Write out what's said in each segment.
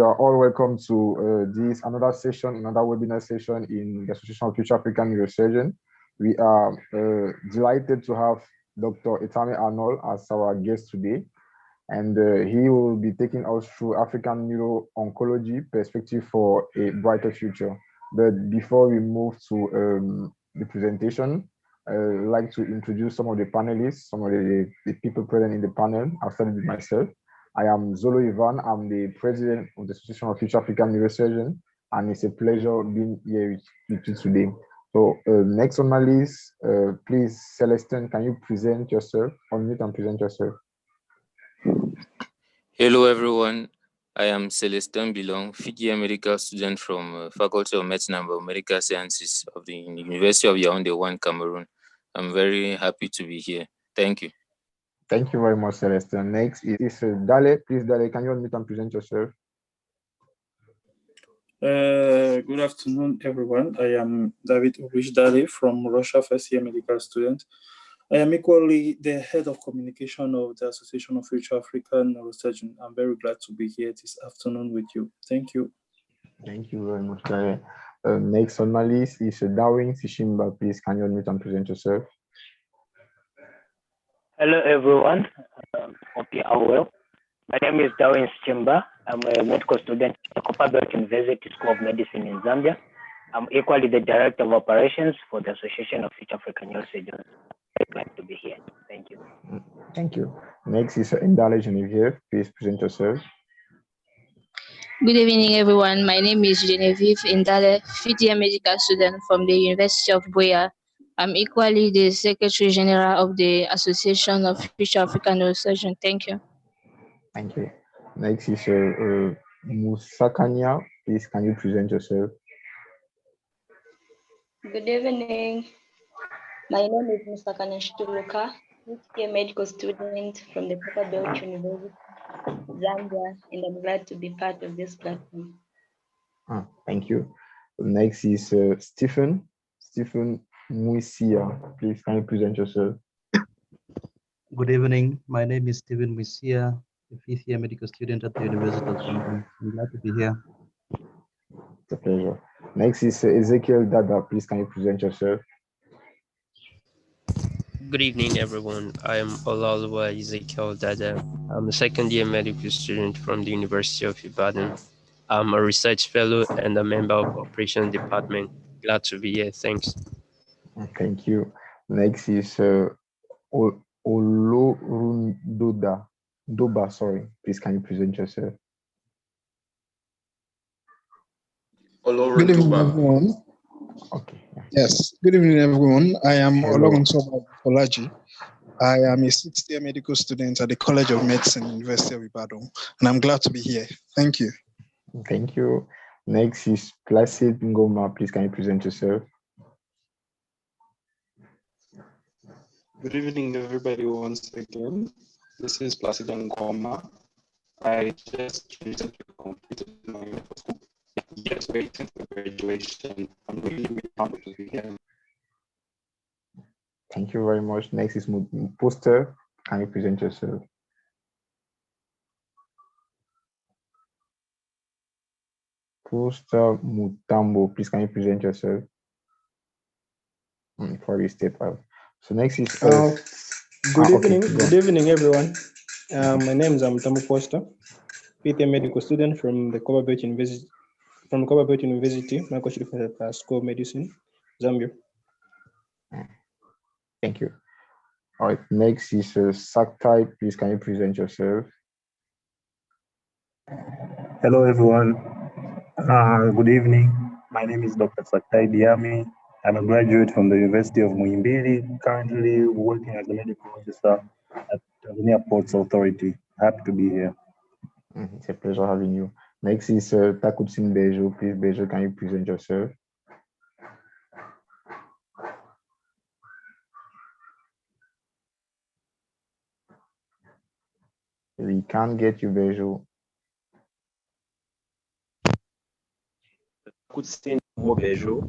are all welcome to this another webinar session in the Association of Future African Neurosurgeons. We are delighted to have Dr. ETAME Arnold as our guest today, and he will be taking us through African Neuro Oncology perspective for a brighter future. But before we move to the presentation, I'd like to introduce some of the panelists, some of the people present in the panel. I'll start with myself. I am Zolo Ivan. I'm the president of the Association of Future African Neurosurgeons, and it's a pleasure being here with you today. So next on my list, please, Celestine, can you present yourself? Unmute and present yourself. Hello, everyone. I am Celestine Bilong, fifth-year medical student from Faculty of Medicine and Biomedical Sciences of the University of Yaoundé 1, Cameroon. I'm very happy to be here. Thank you. Thank you very much, Celestine. Next is Dale. Please, Dale, can you unmute and present yourself? Good afternoon, everyone. I am David Ulrich Dale from Russia, first-year medical student. I am equally the head of communication of the Association of Future African Neurosurgeons. I'm very glad to be here this afternoon with you. Thank you. Thank you very much, Dale. Next on my list is Darwin Sishimba. Please, can you unmute and present yourself? Hello, everyone. Hope you are well. My name is Darwin Chimba. I'm a medical student at the Copperbelt University School of Medicine in Zambia. I'm equally the director of operations for the Association of Future African Neurosurgeons. Very glad to be here. Thank you. Thank you. Next is Indale Genevieve. Please present yourself. Good evening, everyone. My name is Genevieve Indale, fifth-year medical student from the University of Buea. I'm equally the Secretary General of the Association of Future African Neurosurgeons. Thank you. Thank you. Next is Musakanya. Please, can you present yourself? Good evening. My name is Musakanya Shituluka, fifth-year medical student from the Copperbelt University, Zambia, and I'm glad to be part of this platform. Thank you. Next is Stephen Muisia. Please, can you present yourself? Good evening. My name is Stephen Muisia, a fifth-year medical student at the University of Tampa. I'm glad to be here. It's a pleasure. Next is Ezekiel Dada. Please, can you present yourself? Good evening, everyone. I am Olaoluwa Ezekiel Dada. I'm a second-year medical student from the University of Ibadan. I'm a research fellow and a member of Operations Department. Glad to be here. Thanks. Thank you. Next is Doba, sorry. Please, can you present yourself? Good evening, everyone. Okay. Yeah. Yes, good evening, everyone. I am Ologunsoba Pathology. I am a sixth-year medical student at the College of Medicine, University of Ibadan, and I'm glad to be here. Thank you. Thank you. Next is Placid Ngoma. Please, can you present yourself? Good evening, everybody, once again. This is Placid Ngoma. I just recently completed my medical school. Yes, waiting for graduation. I'm really honored to be here. Thank you very much. Next is Poster. Can you present yourself? Poster Mutambo. Please, can you present yourself? Before we step out. So next is Good evening, everyone. My name is Mutambo Poster, fifth-year medical student from the Copperbelt University. From Copperbelt University, Medical School of Medicine, Zambia. Thank you. All right, next is Saktai. Please, can you present yourself? Hello, everyone. Good evening. My name is Dr. Saktai Diami. I'm a graduate from the University of Muhimbili, currently working as a medical officer at Tanzania Ports Authority. Happy to be here. It's a pleasure having you. Next is Takutsin Bejo. Please, Bejo, can you present yourself? We can't get you, Bejo. Takutsin Bejo,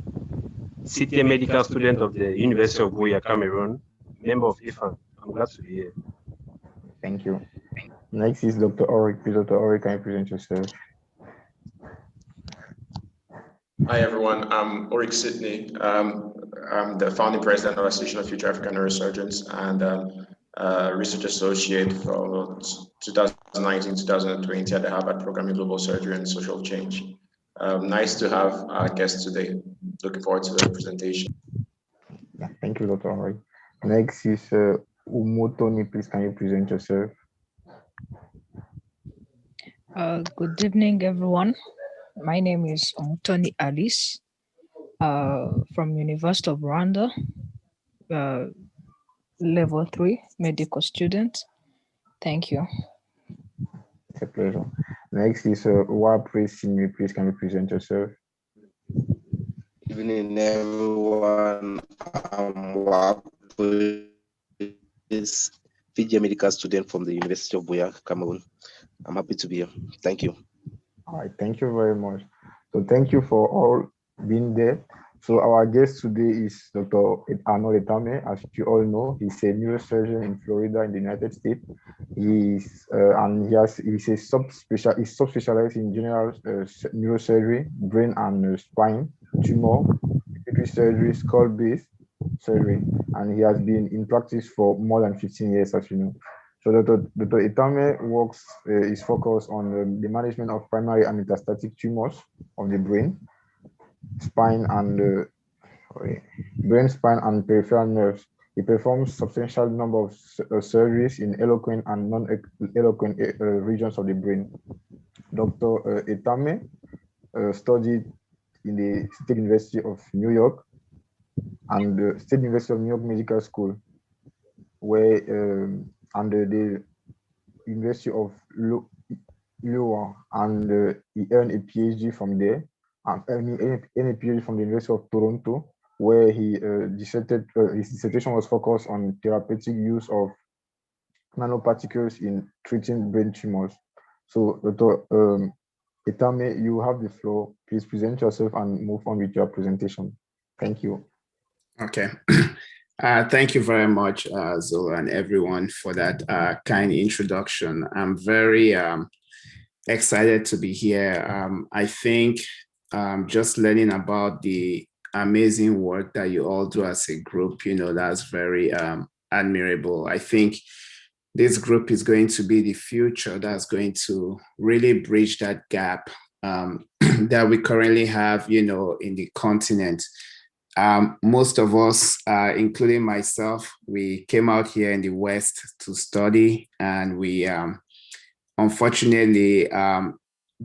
sixth-year medical student of the University of Buea, Cameroon, member of IFAN. I'm glad to be here. Thank you. Next is Dr. Oric. Please, Dr. Oric, can you present yourself? Hi, everyone. I'm Ulrich Sidney. I'm the founding president of the Association of Future African Neurosurgeons and research associate from 2019 2020 at the Harvard Program in Global Surgery and Social Change. Nice to have our guests today. Looking forward to the presentation. Yeah, thank you, Dr. Omri. Next is Umotoni. Please, can you present yourself? Good evening, everyone. My name is Umotoni Alice from University of Rwanda, level 3 medical student. Thank you. It's a pleasure. Next is Wapre Simi. Please, can you present yourself? Good evening, everyone. I'm Wapre, Fiji medical student from the University of Buea, Cameroon. I'm happy to be here. Thank you. All right, thank you very much. So thank you for all being there. So our guest today is Dr. Arnold ETAME. As you all know, he's a neurosurgeon in Florida in the United States. He's subspecialized in general neurosurgery, brain and spine, tumor, pituitary surgery, skull-based surgery, and he has been in practice for more than 15 years, as you know. So Dr. ETAME is focused on the management of primary and metastatic tumors of the brain, spine, and brain, spine, and peripheral nerves. He performs substantial number of surgeries in eloquent and non-eloquent regions of the brain. Dr. ETAME studied in the State University of New York and the State University of New York Medical School, where under the University of Iowa, and he earned a PhD from there, and a PhD from the University of Toronto, where his dissertation was focused on therapeutic use of nanoparticles in treating brain tumors. So, Dr. ETAME, you have the floor. Please present yourself and move on with your presentation. Thank you. Okay. Thank you very much, Zola, and everyone for that kind introduction. I'm very excited to be here. I think just learning about the amazing work that you all do as a group, that's very admirable. I think this group is going to be the future that's going to really bridge that gap that we currently have, in the continent. Most of us, including myself, we came out here in the West to study, and we, unfortunately,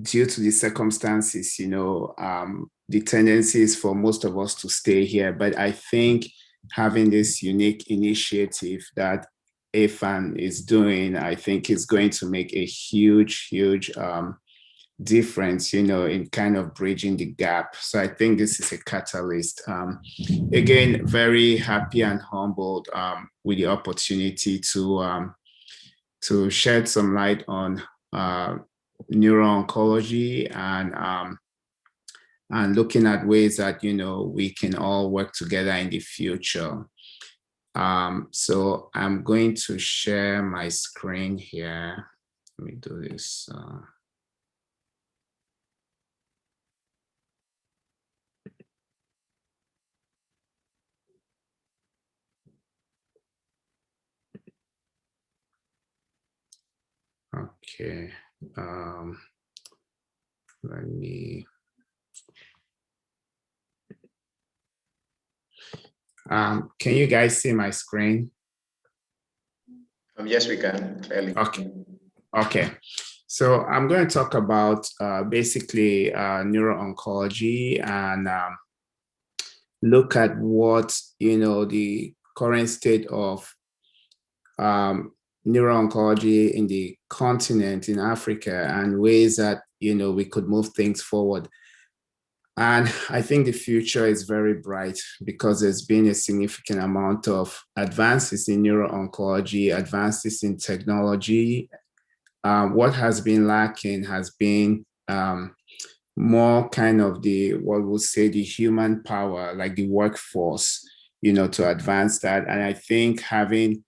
due to the circumstances, the tendency is for most of us to stay here. But I think having this unique initiative that AFAN is doing, I think is going to make a huge, huge difference, in kind of bridging the gap. So I think this is a catalyst. Again, very happy and humbled with the opportunity to shed some light on neuro-oncology and looking at ways that, we can all work together in the future. So I'm going to share my screen here. Let me do this. Okay, let me, can you guys see my screen? Yes, we can, clearly. Okay. So I'm going to talk about basically neuro-oncology and look at what, the current state of neuro-oncology in the continent, in Africa, and ways that, we could move things forward. And I think the future is very bright because there's been a significant amount of advances in neuro-oncology, advances in technology. What has been lacking has been more kind of what we'll say the human power, like the workforce, to advance that. And I think having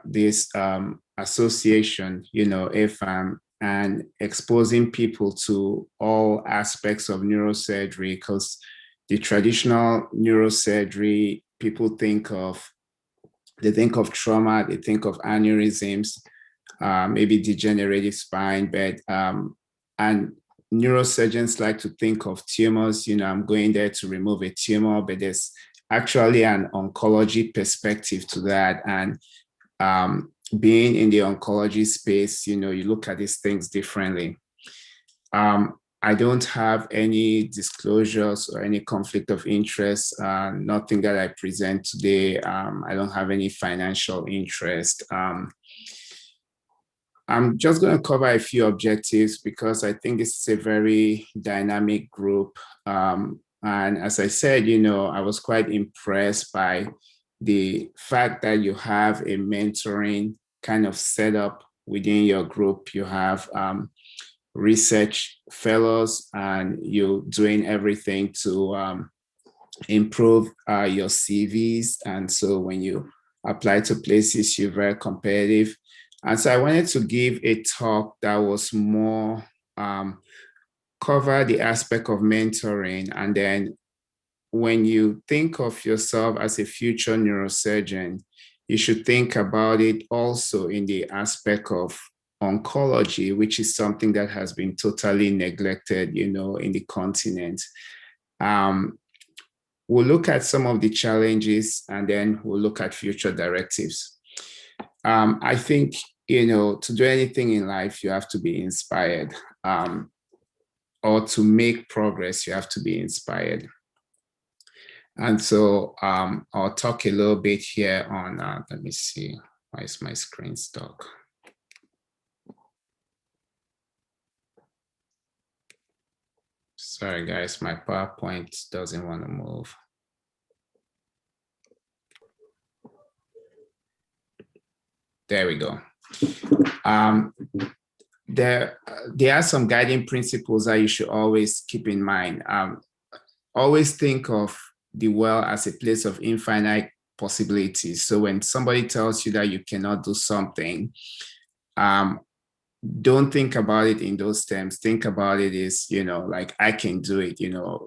this association, AFAM, and exposing people to all aspects of neurosurgery, because the traditional neurosurgery, people think of trauma, they think of aneurysms, maybe degenerative spine, but and neurosurgeons like to think of tumors. I'm going there to remove a tumor, but there's actually an oncology perspective to that. And being in the oncology space, you look at these things differently. I don't have any disclosures or any conflict of interest, nothing that I present today. I don't have any financial interest. I'm just going to cover a few objectives because I think this is a very dynamic group. And as I said, I was quite impressed by the fact that you have a mentoring kind of setup within your group. You have research fellows, and you're doing everything to improve your CVs. And so when you apply to places, you're very competitive. And so I wanted to give a talk that was more cover the aspect of mentoring. And then when you think of yourself as a future neurosurgeon, you should think about it also in the aspect of oncology, which is something that has been totally neglected, in the continent. We'll look at some of the challenges, and then we'll look at future directives. I think, to do anything in life, you have to be inspired, or to make progress, you have to be inspired. And so I'll talk a little bit here on, let me see, why is my screen stuck? Sorry, guys, my PowerPoint doesn't want to move. There we go. There are some guiding principles that you should always keep in mind. Always think of the world as a place of infinite possibilities. So when somebody tells you that you cannot do something, don't think about it in those terms. Think about it as, like, I can do it,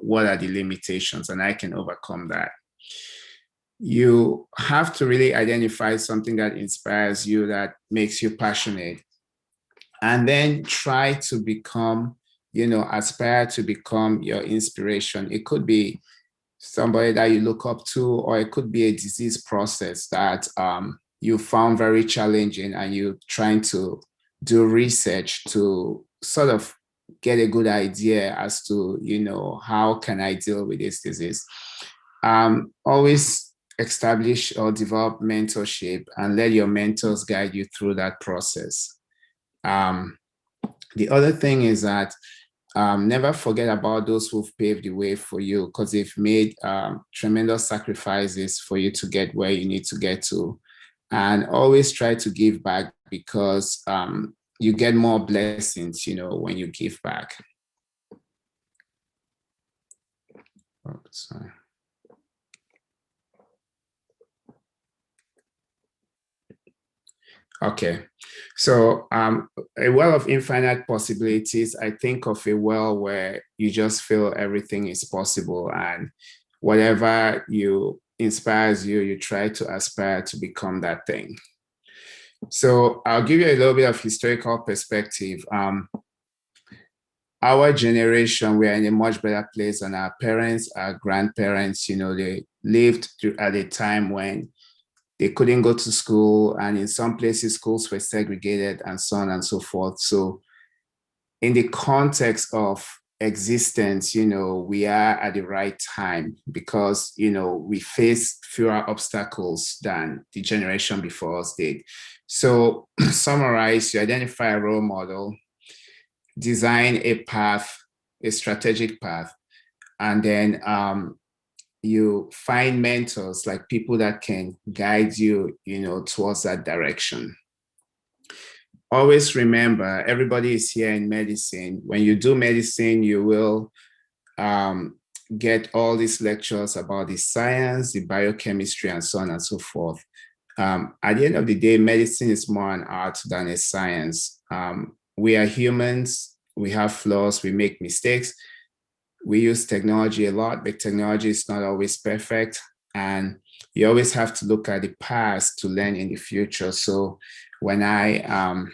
what are the limitations, and I can overcome that. You have to really identify something that inspires you, that makes you passionate, and then try to become, aspire to become your inspiration. It could be somebody that you look up to, or it could be a disease process that you found very challenging, and you're trying to do research to sort of get a good idea as to, how can I deal with this disease? Always establish or develop mentorship, and let your mentors guide you through that process. The other thing is that never forget about those who've paved the way for you, because they've made tremendous sacrifices for you to get where you need to get to. And always try to give back, because you get more blessings, when you give back. Oh, sorry. Okay, so a well of infinite possibilities, I think of a well where you just feel everything is possible, and whatever inspires you, you try to aspire to become that thing. So I'll give you a little bit of historical perspective. Our generation, we are in a much better place than our parents, our grandparents. They lived at a time when they couldn't go to school, and in some places schools were segregated, and so on and so forth. So in the context of existence, we are at the right time, because, we face fewer obstacles than the generation before us did. So summarize, you identify a role model, design a path, a strategic path, and then you find mentors, like people that can guide you, towards that direction. Always remember, everybody is here in medicine. When you do medicine, you will get all these lectures about the science, the biochemistry, and so on and so forth. At the end of the day, medicine is more an art than a science. we are humans, we have flaws, we make mistakes. We use technology a lot, but technology is not always perfect. And you always have to look at the past to learn in the future. So when I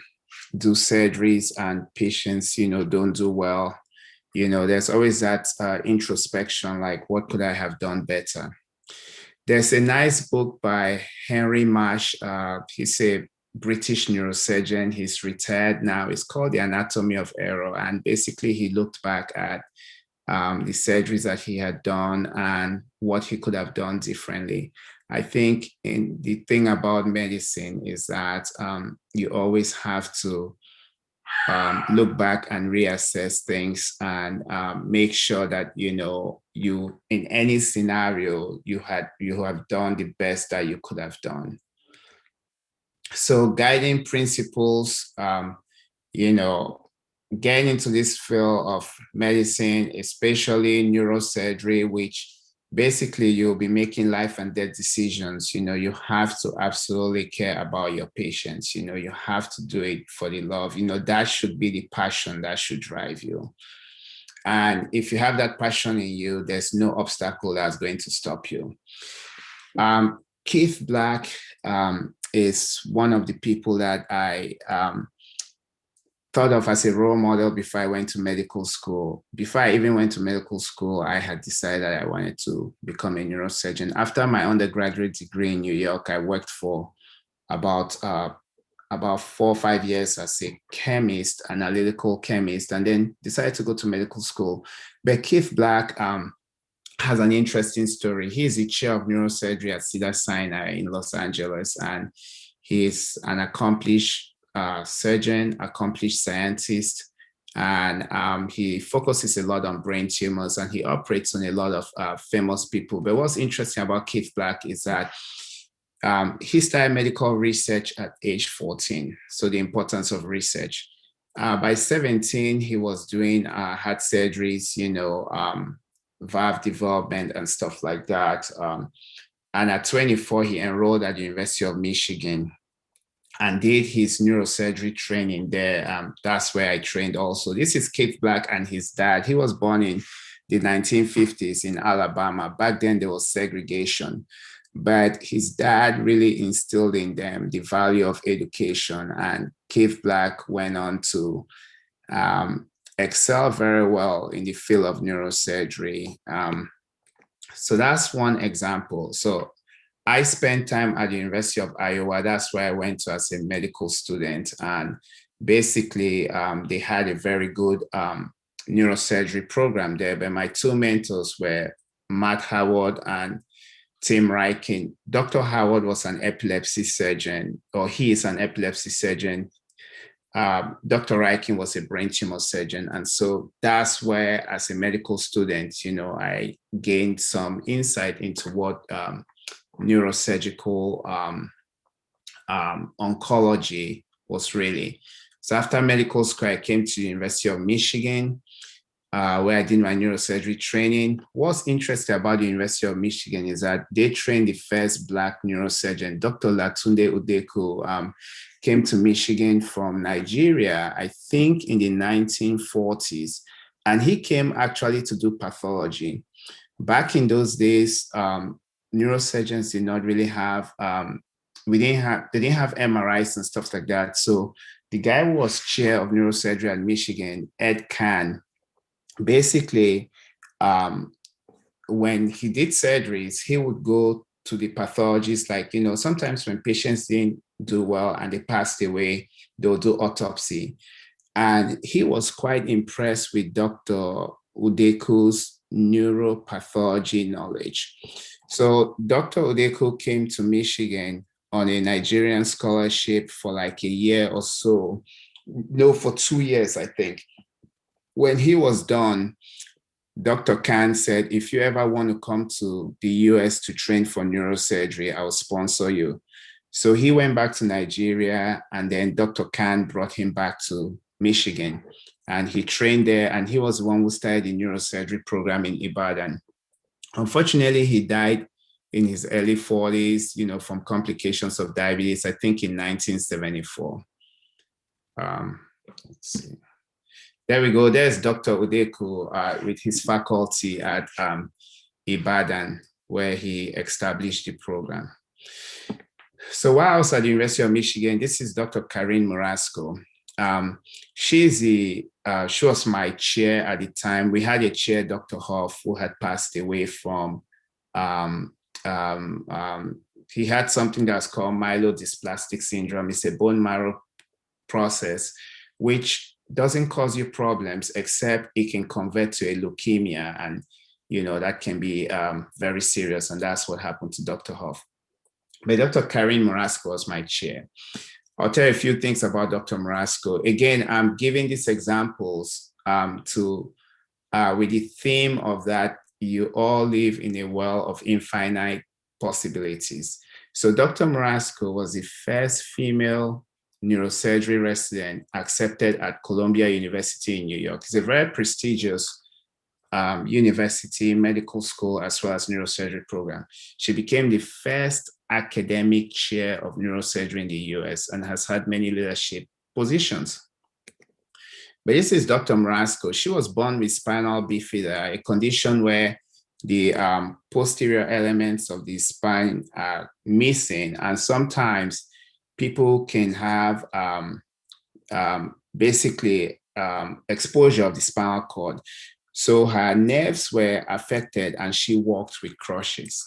do surgeries and patients, don't do well, there's always that introspection, like, what could I have done better? There's a nice book by Henry Marsh. He's a British neurosurgeon. He's retired now. It's called The Anatomy of Error. And basically he looked back at the surgeries that he had done and what he could have done differently. I think the thing about medicine is that you always have to look back and reassess things and make sure that, you in any scenario, you have done the best that you could have done. So guiding principles, getting into this field of medicine, especially neurosurgery, which basically you'll be making life and death decisions. You have to absolutely care about your patients. You have to do it for the love. That should be the passion that should drive you. And if you have that passion in you, there's no obstacle that's going to stop you. Keith Black is one of the people that I thought of as a role model before I went to medical school. Before I even went to medical school, I had decided that I wanted to become a neurosurgeon. After my undergraduate degree in New York, I worked for about 4 or 5 years as a chemist, analytical chemist, and then decided to go to medical school. But Keith Black has an interesting story. He's the chair of neurosurgery at Cedars-Sinai in Los Angeles, and he's an accomplished surgeon, accomplished scientist, and he focuses a lot on brain tumors, and he operates on a lot of famous people. But what's interesting about Keith Black is that he started medical research at age 14, so the importance of research. By 17, he was doing heart surgeries, valve development and stuff like that. And at 24, he enrolled at the University of Michigan and did his neurosurgery training there. That's where I trained also. This is Keith Black and his dad. He was born in the 1950s in Alabama. Back then there was segregation, but his dad really instilled in them the value of education. And Keith Black went on to excel very well in the field of neurosurgery. So that's one example. So I spent time at the University of Iowa. That's where I went to as a medical student. And basically, they had a very good neurosurgery program there. But my two mentors were Matt Howard and Tim Ryken. Dr. Howard was an epilepsy surgeon, or he is an epilepsy surgeon. Dr. Ryken was a brain tumor surgeon. And so that's where, as a medical student, I gained some insight into what neurosurgical oncology was really. So after medical school, I came to the University of Michigan, where I did my neurosurgery training. What's interesting about the University of Michigan is that they trained the first Black neurosurgeon. Dr. Latunde Udeku came to Michigan from Nigeria, I think in the 1940s. And he came actually to do pathology. Back in those days, neurosurgeons did not really have, they didn't have MRIs and stuff like that. So the guy who was chair of neurosurgery at Michigan, Ed Kahn, basically, when he did surgeries, he would go to the pathologists, like, sometimes when patients didn't do well and they passed away, they'll do autopsy. And he was quite impressed with Dr. Udeku's neuropathology knowledge. So Dr. Udeku came to Michigan on a Nigerian scholarship for like a year or so. No, for 2 years, I think. When he was done, Dr. Kahn said, if you ever want to come to the US to train for neurosurgery, I'll sponsor you. So he went back to Nigeria, and then Dr. Kahn brought him back to Michigan, and he trained there, and he was the one who started the neurosurgery program in Ibadan. Unfortunately, he died in his early 40s, from complications of diabetes, I think in 1974. Let's see. There we go. There's Dr. Udeku with his faculty at Ibadan, where he established the program. So while I was at the University of Michigan, this is Dr. Karin Muraszko. She was my chair at the time. We had a chair, Dr. Hoff, who had passed away from, he had something that's called myelodysplastic syndrome. It's a bone marrow process, which doesn't cause you problems, except it can convert to a leukemia. And, you know, that can be very serious. And that's what happened to Dr. Hoff. But Dr. Karin Muraszko was my chair. I'll tell you a few things about Dr. Muraszko. Again, I'm giving these examples with the theme of that you all live in a world of infinite possibilities. So Dr. Muraszko was the first female neurosurgery resident accepted at Columbia University in New York. It's a very prestigious university, medical school, as well as neurosurgery program. She became the first academic chair of neurosurgery in the US and has had many leadership positions. But this is Dr. Muraszko. She was born with spinal bifida, a condition where the posterior elements of the spine are missing. And sometimes people can have exposure of the spinal cord. So her nerves were affected and she walked with crutches.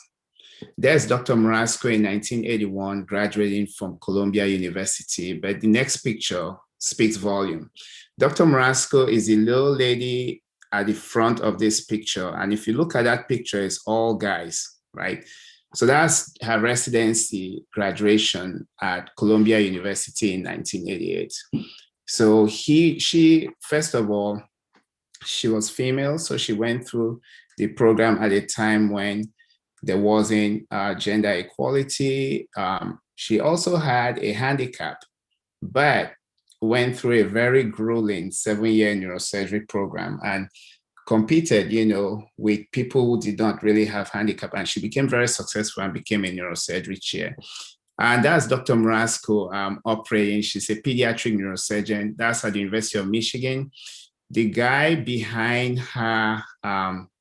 There's Dr. Muraszko in 1981, graduating from Columbia University, but the next picture speaks volume. Dr. Muraszko is the little lady at the front of this picture. And if you look at that picture, it's all guys, right? So that's her residency graduation at Columbia University in 1988. So she, first of all, she was female, so she went through the program at a time when there wasn't gender equality. She also had a handicap, but went through a very grueling 7-year neurosurgery program and competed, you know, with people who did not really have handicap. And she became very successful and became a neurosurgery chair. And that's Dr. Muraszko operating. She's a pediatric neurosurgeon. That's at the University of Michigan. The guy behind her,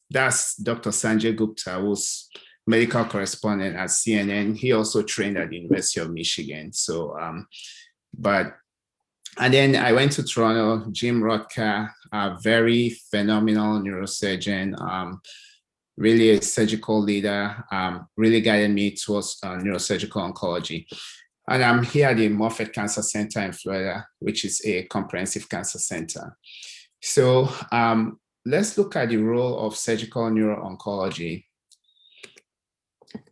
that's Dr. Sanjay Gupta, who's medical correspondent at CNN. He also trained at the University of Michigan. So, and then I went to Toronto. Jim Rotka, a very phenomenal neurosurgeon, really a surgical leader, really guided me towards neurosurgical oncology. And I'm here at the Moffitt Cancer Center in Florida, which is a comprehensive cancer center. So let's look at the role of surgical neuro-oncology.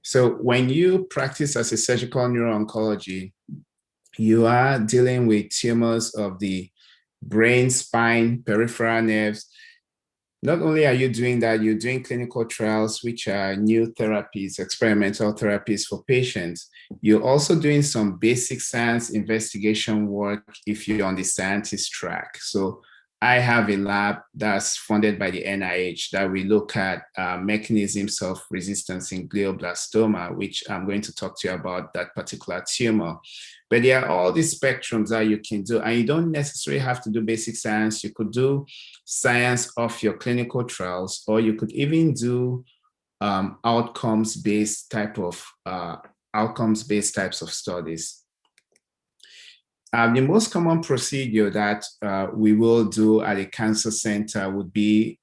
So when you practice as a surgical neuro-oncology, you are dealing with tumors of the brain, spine, peripheral nerves. Not only are you doing that, you're doing clinical trials, which are new therapies, experimental therapies for patients. You're also doing some basic science investigation work if you're on the scientist track. So I have a lab that's funded by the NIH that we look at mechanisms of resistance in glioblastoma, which I'm going to talk to you about that particular tumor. But there are all these spectrums that you can do, and you don't necessarily have to do basic science. You could do science of your clinical trials, or you could even do outcomes-based types of studies. The most common procedure that we will do at a cancer center would be,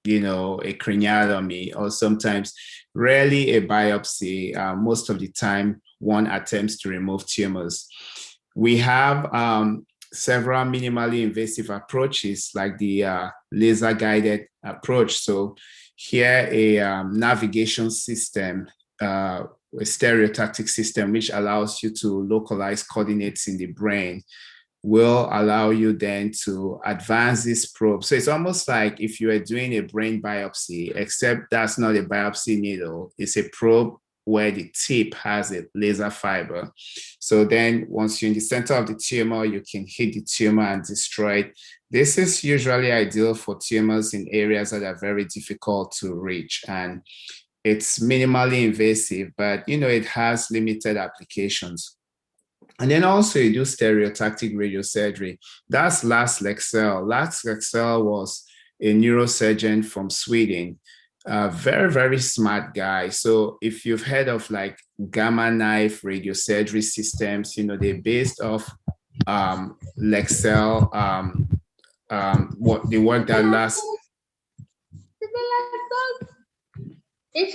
you know, a craniotomy, or sometimes, rarely a biopsy. Most of the time, one attempts to remove tumors. We have several minimally invasive approaches, like the laser-guided approach. So here, a navigation system, a stereotactic system, which allows you to localize coordinates in the brain, will allow you then to advance this probe. So it's almost like if you are doing a brain biopsy, except that's not a biopsy needle, it's a probe where the tip has a laser fiber. So then once you're in the center of the tumor, you can hit the tumor and destroy it. This is usually ideal for tumors in areas that are very difficult to reach. And it's minimally invasive, but you know, it has limited applications. And then also you do stereotactic radiosurgery. That's Lars Leksell. Lars Leksell was a neurosurgeon from Sweden. Very, very smart guy. So if you've heard of like gamma knife radiosurgery systems, you know, they're based off Leksell, what the work that Lars. This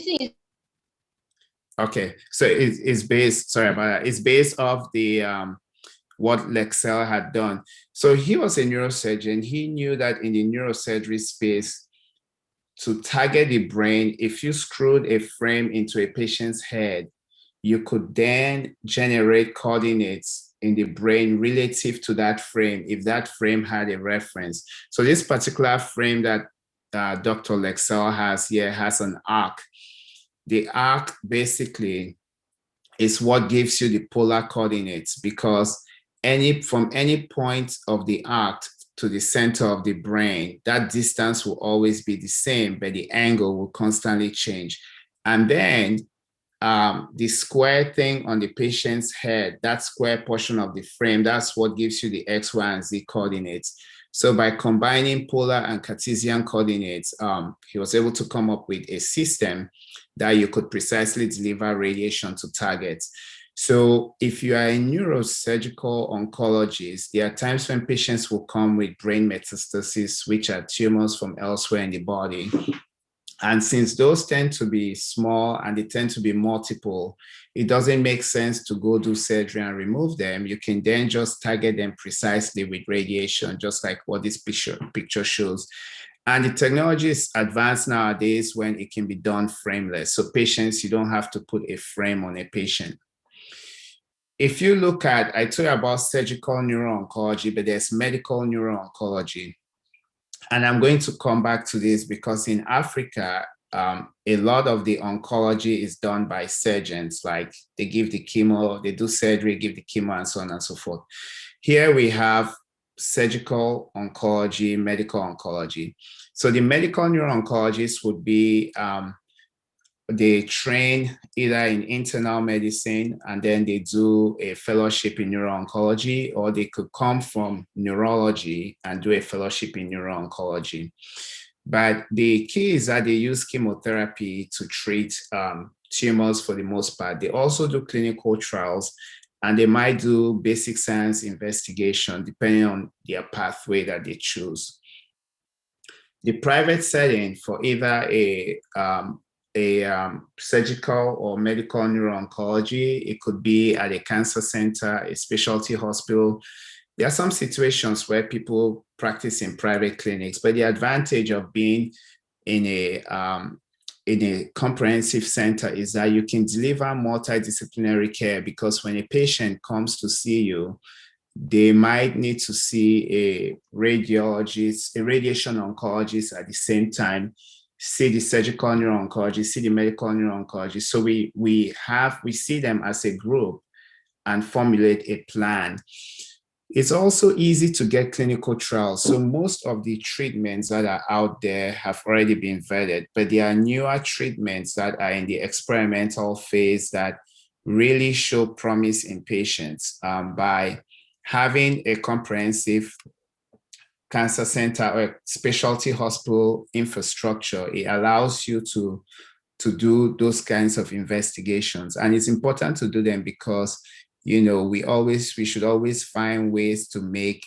thing is. Okay, so it's based, sorry about that. It's based off the what Leksell had done. So he was a neurosurgeon. He knew that in the neurosurgery space, to target the brain, if you screwed a frame into a patient's head, you could then generate coordinates in the brain relative to that frame, if that frame had a reference. So this particular frame that Dr. Leksell has here has an arc. The arc basically is what gives you the polar coordinates, because from any point of the arc to the center of the brain, that distance will always be the same, but the angle will constantly change. And then the square thing on the patient's head, that square portion of the frame, that's what gives you the X, Y, and Z coordinates. So by combining polar and Cartesian coordinates, he was able to come up with a system that you could precisely deliver radiation to targets. So if you are a neurosurgical oncologist, there are times when patients will come with brain metastases, which are tumors from elsewhere in the body. And since those tend to be small and they tend to be multiple, it doesn't make sense to go do surgery and remove them. You can then just target them precisely with radiation, just like what this picture shows. And the technology is advanced nowadays when it can be done frameless. So patients, you don't have to put a frame on a patient. If you look at, I told you about surgical neuro-oncology, but there's medical neuro-oncology. And I'm going to come back to this because in Africa, a lot of the oncology is done by surgeons, like they give the chemo, they do surgery, give the chemo, and so on and so forth. Here we have surgical oncology, medical oncology. So the medical neuro-oncologists would be, they train either in internal medicine and then they do a fellowship in neuro-oncology, or they could come from neurology and do a fellowship in neuro-oncology. But the key is that they use chemotherapy to treat tumors for the most part. They also do clinical trials, and they might do basic science investigation depending on their pathway that they choose. The private setting for either a surgical or medical neuro-oncology, it could be at a cancer center, a specialty hospital. There are some situations where people practice in private clinics, but the advantage of being in a comprehensive center is that you can deliver multidisciplinary care, because when a patient comes to see you, they might need to see a radiologist, a radiation oncologist at the same time, see the surgical neuro-oncologist, see the medical neuro-oncologist. So we see them as a group and formulate a plan. It's also easy to get clinical trials. So most of the treatments that are out there have already been vetted, but there are newer treatments that are in the experimental phase that really show promise in patients. By having a comprehensive cancer center or specialty hospital infrastructure, it allows you to do those kinds of investigations. And it's important to do them because, you know, we should always find ways to make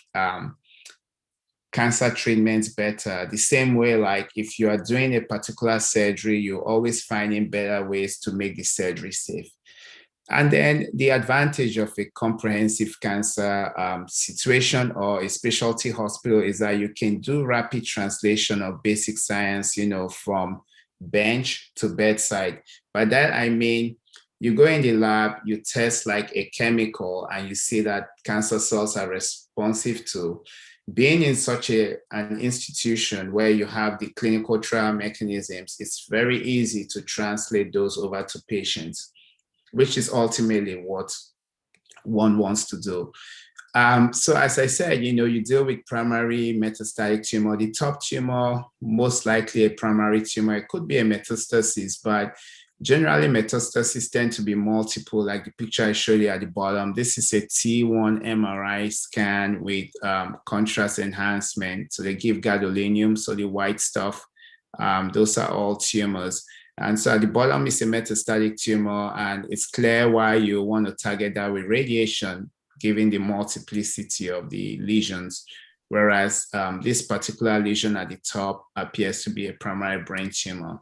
cancer treatments better. The same way, like if you are doing a particular surgery, you're always finding better ways to make the surgery safe. And then the advantage of a comprehensive cancer situation or a specialty hospital is that you can do rapid translation of basic science, you know, from bench to bedside. By that, I mean, you go in the lab, you test like a chemical, and you see that cancer cells are responsive to. Being in such an institution where you have the clinical trial mechanisms, it's very easy to translate those over to patients, which is ultimately what one wants to do. So as I said, you know, you deal with primary metastatic tumor. The top tumor, most likely a primary tumor. It could be a metastasis, but Generally, metastases tend to be multiple, like the picture I showed you at the bottom. This is a T1 MRI scan with contrast enhancement. So they give gadolinium, so the white stuff, those are all tumors. And so at the bottom is a metastatic tumor, and it's clear why you want to target that with radiation, given the multiplicity of the lesions. Whereas this particular lesion at the top appears to be a primary brain tumor.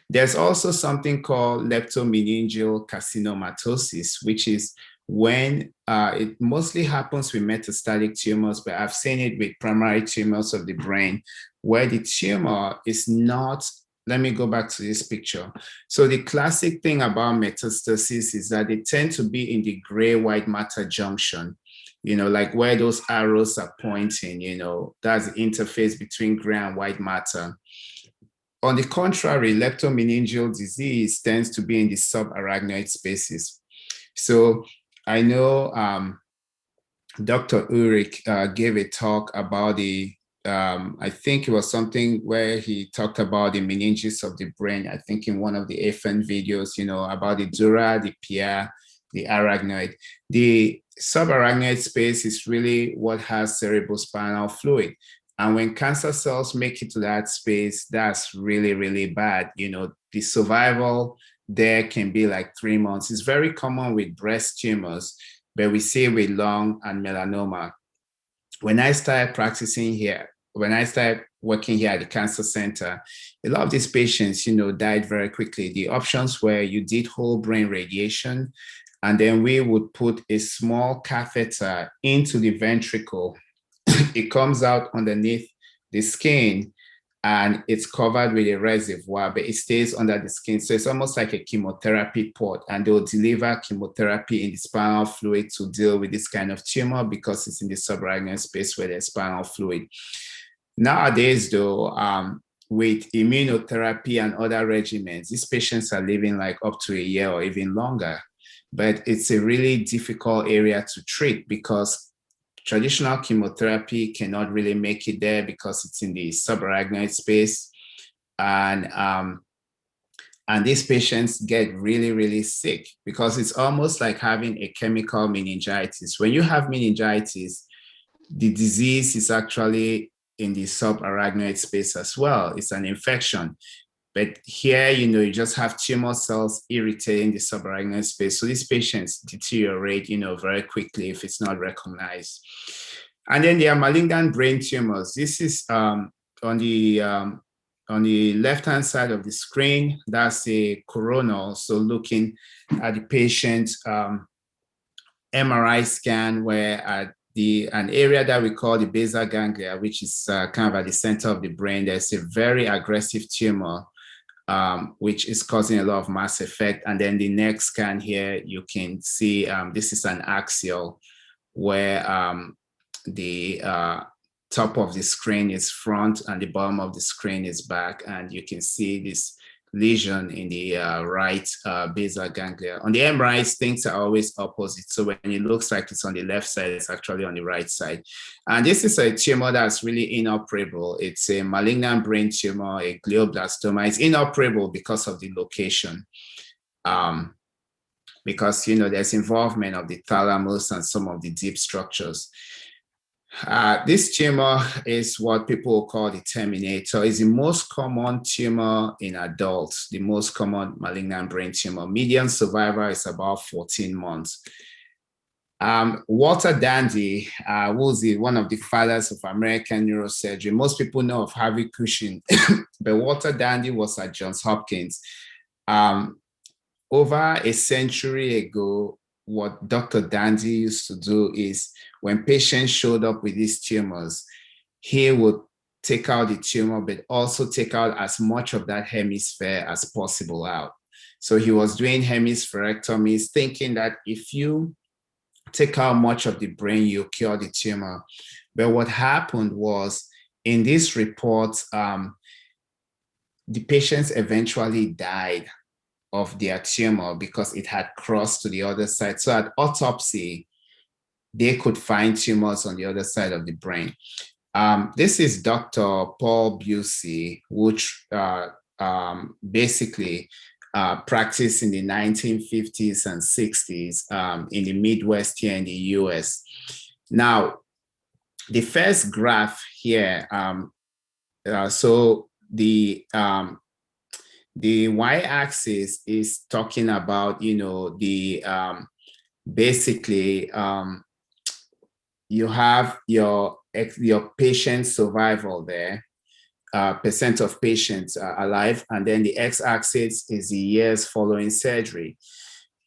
There's also something called leptomeningeal carcinomatosis, which is when it mostly happens with metastatic tumors, but I've seen it with primary tumors of the brain, where the tumor is not, let me go back to this picture. So the classic thing about metastasis is that they tend to be in the gray-white matter junction, you know, like where those arrows are pointing, you know, that's the interface between gray and white matter. On the contrary, leptomeningeal disease tends to be in the subarachnoid spaces. So I know Dr. Ulrich gave a talk about the, I think it was something where he talked about the meninges of the brain, I think in one of the AFN videos, you know, about the dura, the pia, the arachnoid. The subarachnoid space is really what has cerebrospinal fluid. And when cancer cells make it to that space, that's really, really bad. You know, the survival there can be like 3 months. It's very common with breast tumors, but we see it with lung and melanoma. When I started practicing here, when I started working here at the cancer center, a lot of these patients, you know, died very quickly. The options were you did whole brain radiation, and then we would put a small catheter into the ventricle. It comes out underneath the skin and it's covered with a reservoir, but it stays under the skin. So it's almost like a chemotherapy port, and they'll deliver chemotherapy in the spinal fluid to deal with this kind of tumor because it's in the subarachnoid space where there's spinal fluid. Nowadays, though, with immunotherapy and other regimens, these patients are living like up to a year or even longer. But it's a really difficult area to treat because traditional chemotherapy cannot really make it there because it's in the subarachnoid space. And these patients get really, really sick because it's almost like having a chemical meningitis. When you have meningitis, the disease is actually in the subarachnoid space as well. It's an infection. But here, you know, you just have tumor cells irritating the subarachnoid space. So these patients deteriorate, you know, very quickly if it's not recognized. And then there are malignant brain tumors. This is on the left-hand side of the screen. That's a coronal. So looking at the patient's MRI scan, where at an area that we call the basal ganglia, which is kind of at the center of the brain, there's a very aggressive tumor, which is causing a lot of mass effect. And then the next scan here, you can see this is an axial where the top of the screen is front and the bottom of the screen is back. And you can see this lesion in the right basal ganglia. On the MRIs, things are always opposite. So when it looks like it's on the left side, it's actually on the right side. And this is a tumor that's really inoperable. It's a malignant brain tumor, a glioblastoma. It's inoperable because of the location. Because, you know, there's involvement of the thalamus and some of the deep structures. This tumor is what people call the terminator. It's the most common tumor in adults, the most common malignant brain tumor. Median survival is about 14 months. Walter Dandy, who's one of the fathers of American neurosurgery. Most people know of Harvey Cushing, but Walter Dandy was at Johns Hopkins. Over a century ago, what Dr. Dandy used to do is when patients showed up with these tumors, he would take out the tumor, but also take out as much of that hemisphere as possible out. So he was doing hemispherectomies, thinking that if you take out much of the brain, you cure the tumor. But what happened was, in this report, the patients eventually died of their tumor because it had crossed to the other side. So at autopsy, they could find tumors on the other side of the brain. This is Dr. Paul Busey, which basically practiced in the 1950s and 60s in the Midwest here in the US. Now, the first graph here, so the y-axis is talking about, the basically you have your patient survival there, percent of patients alive, and then the x-axis is the years following surgery.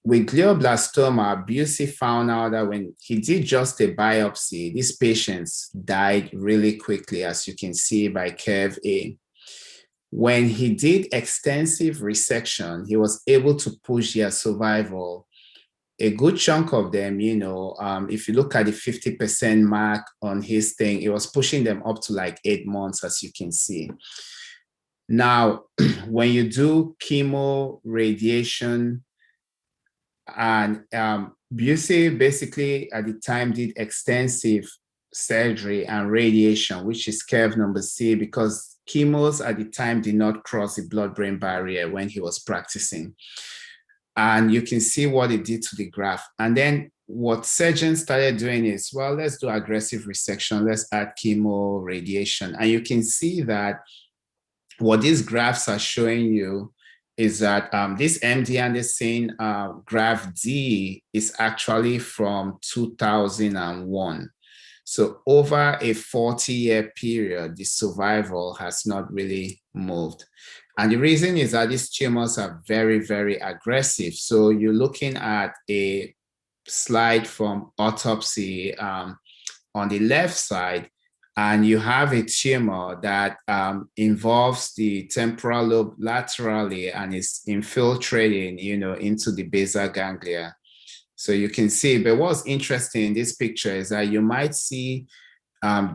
With glioblastoma, Busey found out that when he did just a biopsy, these patients died really quickly, as you can see by curve A. When he did extensive resection, he was able to push their survival. A good chunk of them, if you look at the 50% mark on his thing, it was pushing them up to like 8 months, as you can see. Now, when you do chemo, radiation, and Busey basically at the time did extensive surgery and radiation, which is curve number C, because chemos at the time did not cross the blood-brain barrier when he was practicing. And you can see what it did to the graph. And then what surgeons started doing is, well, let's do aggressive resection, let's add chemo, radiation. And you can see that what these graphs are showing you is that this MD Anderson graph D is actually from 2001. So over a 40-year period, the survival has not really moved. And the reason is that these tumors are very, very aggressive. So you're looking at a slide from autopsy on the left side, and you have a tumor that involves the temporal lobe laterally and is infiltrating, into the basal ganglia. So you can see, but what's interesting in this picture is that you might see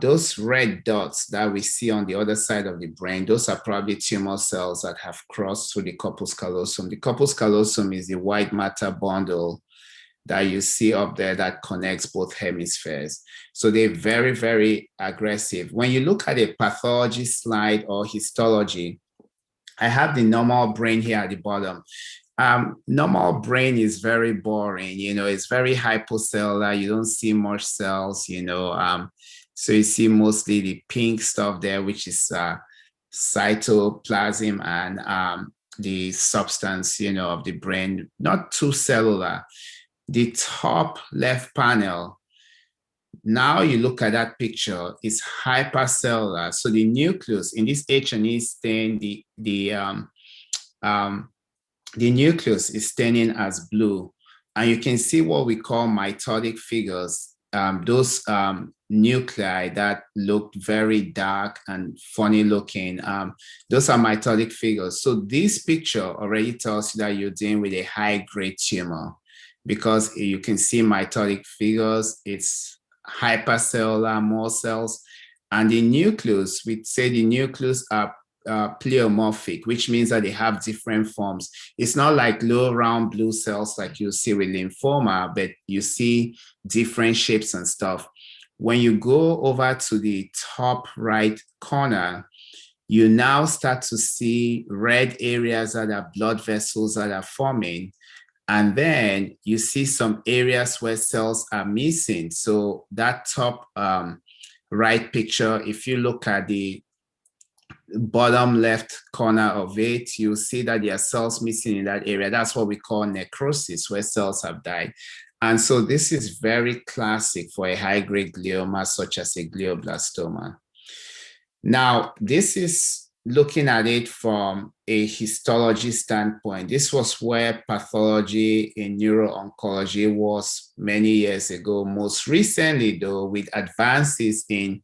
those red dots that we see on the other side of the brain. Those are probably tumor cells that have crossed through the corpus callosum. The corpus callosum is the white matter bundle that you see up there that connects both hemispheres. So they're very, very aggressive. When you look at a pathology slide or histology, I have the normal brain here at the bottom. Normal brain is very boring, it's very hypocellular. You don't see much cells, so you see mostly the pink stuff there, which is cytoplasm and the substance, of the brain, not too cellular. The top left panel, now you look at that picture, is hypercellular. So the nucleus in this H&E stain, the nucleus is staining as blue. And you can see what we call mitotic figures, those nuclei that look very dark and funny looking. Those are mitotic figures. So this picture already tells you that you're dealing with a high-grade tumor, because you can see mitotic figures, it's hypercellular, more cells, and the nucleus, we say the nucleus are pleomorphic, which means that they have different forms. It's not like low round blue cells like you see with lymphoma, but you see different shapes and stuff. When you go over to the top right corner, you now start to see red areas that are blood vessels that are forming. And then you see some areas where cells are missing. So that top right picture, if you look at the bottom left corner of it, you'll see that there are cells missing in that area. That's what we call necrosis, where cells have died. And so this is very classic for a high-grade glioma, such as a glioblastoma. Now, this is looking at it from a histology standpoint. This was where pathology in neuro-oncology was many years ago. Most recently, though, with advances in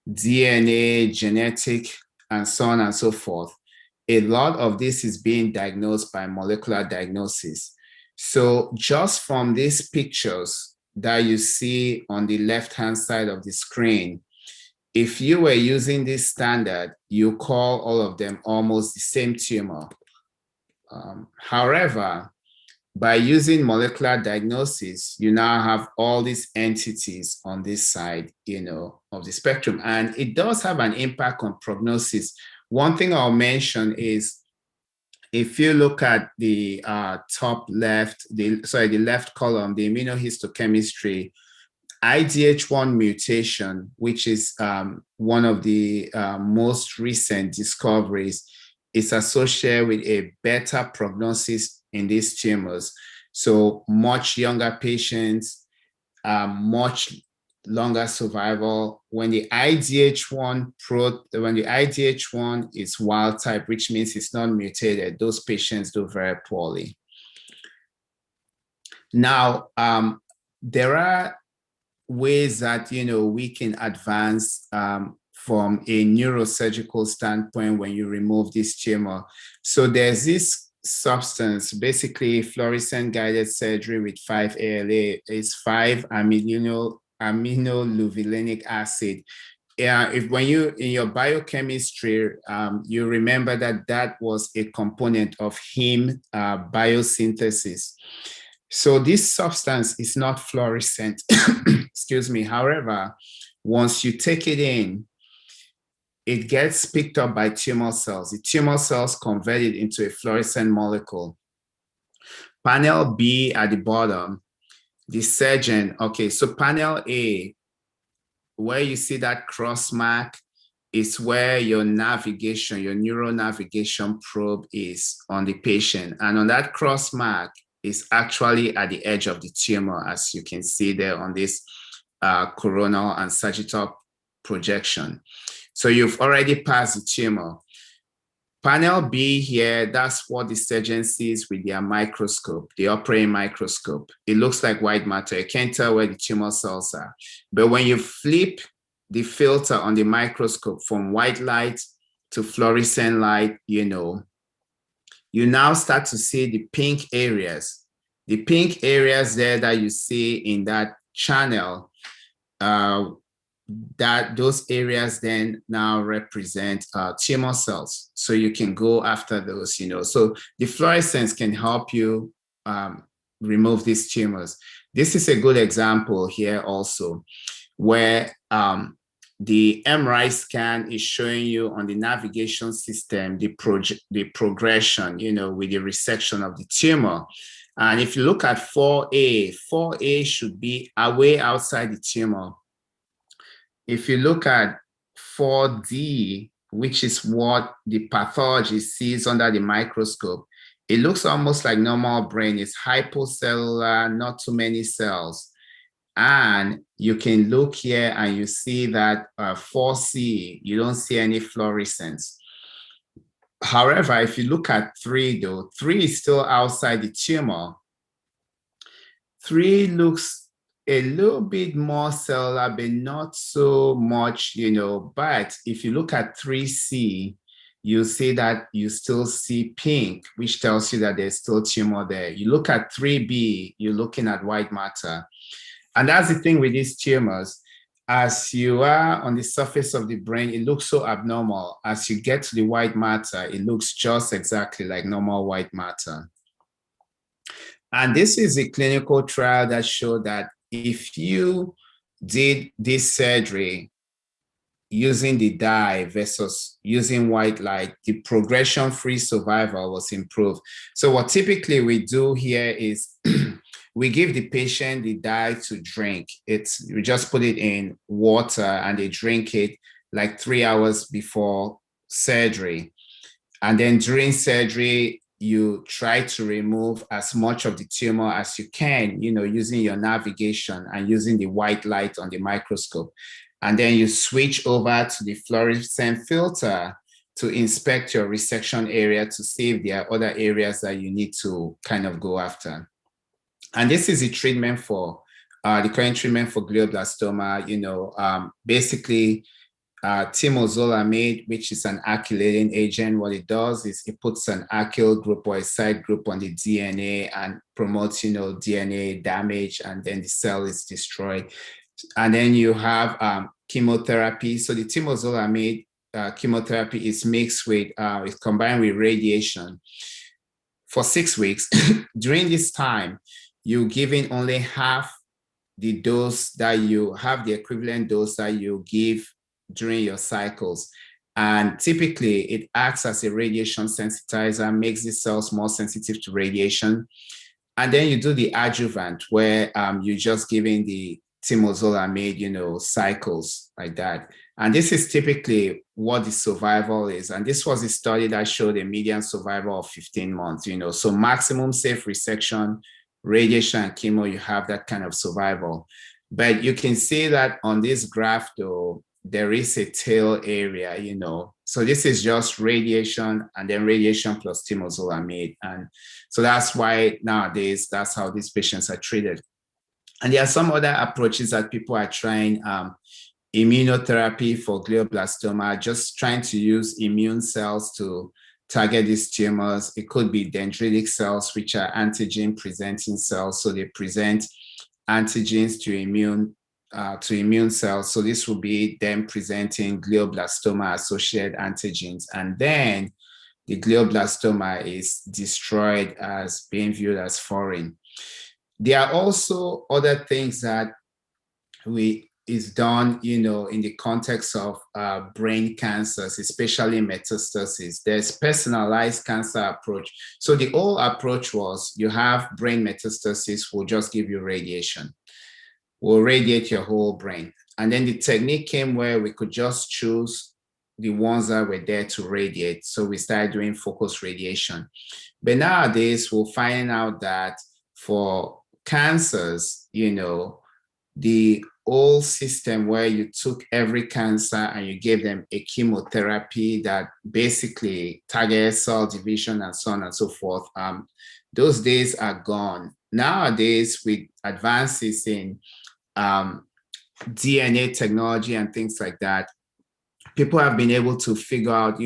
DNA, genetic, and so on and so forth, a lot of this is being diagnosed by molecular diagnosis. So just from these pictures that you see on the left-hand side of the screen, if you were using this standard, you call all of them almost the same tumor. However, by using molecular diagnosis, you now have all these entities on this side, of the spectrum. And it does have an impact on prognosis. One thing I'll mention is, if you look at the top left, the left column, the immunohistochemistry, IDH1 mutation, which is one of the most recent discoveries, is associated with a better prognosis in these tumors. So much younger patients, much longer survival. When the IDH1 is wild type, which means it's not mutated, those patients do very poorly. Now, there are ways that we can advance from a neurosurgical standpoint when you remove this tumor. So there's this substance, basically fluorescence-guided surgery with 5-ALA. It's 5-aminoleuvelinic acid. When you in your biochemistry, you remember that was a component of heme biosynthesis. So this substance is not fluorescent, excuse me. However, once you take it in, it gets picked up by tumor cells. The tumor cells convert it into a fluorescent molecule. Panel B at the bottom, the surgeon, okay, so panel A, where you see that cross mark, is where your navigation, your neural navigation probe is on the patient. And on that cross mark is actually at the edge of the tumor, as you can see there on this coronal and sagittal projection. So you've already passed the tumor. Panel B here, that's what the surgeon sees with their microscope, the operating microscope. It looks like white matter. You can't tell where the tumor cells are. But when you flip the filter on the microscope from white light to fluorescent light, you now start to see the pink areas. The pink areas there that you see in that channel, that those areas then now represent tumor cells. So you can go after those, So the fluorescence can help you remove these tumors. This is a good example here also, where the MRI scan is showing you on the navigation system the progression, with the resection of the tumor. And if you look at 4A, 4A should be away outside the tumor. If you look at 4D, which is what the pathology sees under the microscope, it looks almost like normal brain. It's hypocellular, not too many cells. And you can look here and you see that 4C, you don't see any fluorescence. However, if you look at 3 though, 3 is still outside the tumor. 3 looks a little bit more cellular, but not so much, But if you look at 3C, you see that you still see pink, which tells you that there's still tumor there. You look at 3B, you're looking at white matter. And that's the thing with these tumors. As you are on the surface of the brain, it looks so abnormal. As you get to the white matter, it looks just exactly like normal white matter. And this is a clinical trial that showed that if you did this surgery using the dye versus using white light, the progression-free survival was improved. So what typically we do here is we give the patient the dye to drink. We just put it in water and they drink it like 3 hours before surgery. And then during surgery, you try to remove as much of the tumor as you can, using your navigation and using the white light on the microscope. And then you switch over to the fluorescent filter to inspect your resection area to see if there are other areas that you need to kind of go after. And this is the treatment for, the current treatment for glioblastoma, basically, temozolomide, which is an alkylating agent. What it does is it puts an alkyl group or a side group on the DNA and promotes, DNA damage, and then the cell is destroyed. And then you have chemotherapy. So the temozolomide chemotherapy is mixed with, it's combined with radiation for 6 weeks. During this time, you're giving only half the dose that you have, the equivalent dose that you give during your cycles. And typically it acts as a radiation sensitizer, makes the cells more sensitive to radiation. And then you do the adjuvant where you're just giving the temozolomide, cycles like that. And this is typically what the survival is. And this was a study that showed a median survival of 15 months, so maximum safe resection, radiation and chemo, you have that kind of survival. But you can see that on this graph though, there is a tail area, So this is just radiation and then radiation plus temozolomide. And so that's why nowadays, that's how these patients are treated. And there are some other approaches that people are trying. Immunotherapy for glioblastoma, just trying to use immune cells to target these tumors. It could be dendritic cells, which are antigen presenting cells. So they present antigens to immune cells. So this will be them presenting glioblastoma associated antigens. And then the glioblastoma is destroyed as being viewed as foreign. There are also other things that is done, in the context of brain cancers, especially metastasis. There's personalized cancer approach. So the old approach was you have brain metastasis, we'll just give you radiation. We'll radiate your whole brain. And then the technique came where we could just choose the ones that were there to radiate. So we started doing focused radiation. But nowadays, we're finding out that for cancers, the old system where you took every cancer and you gave them a chemotherapy that basically targeted cell division and so on and so forth, those days are gone. Nowadays, with advances in DNA technology and things like that, people have been able to figure out,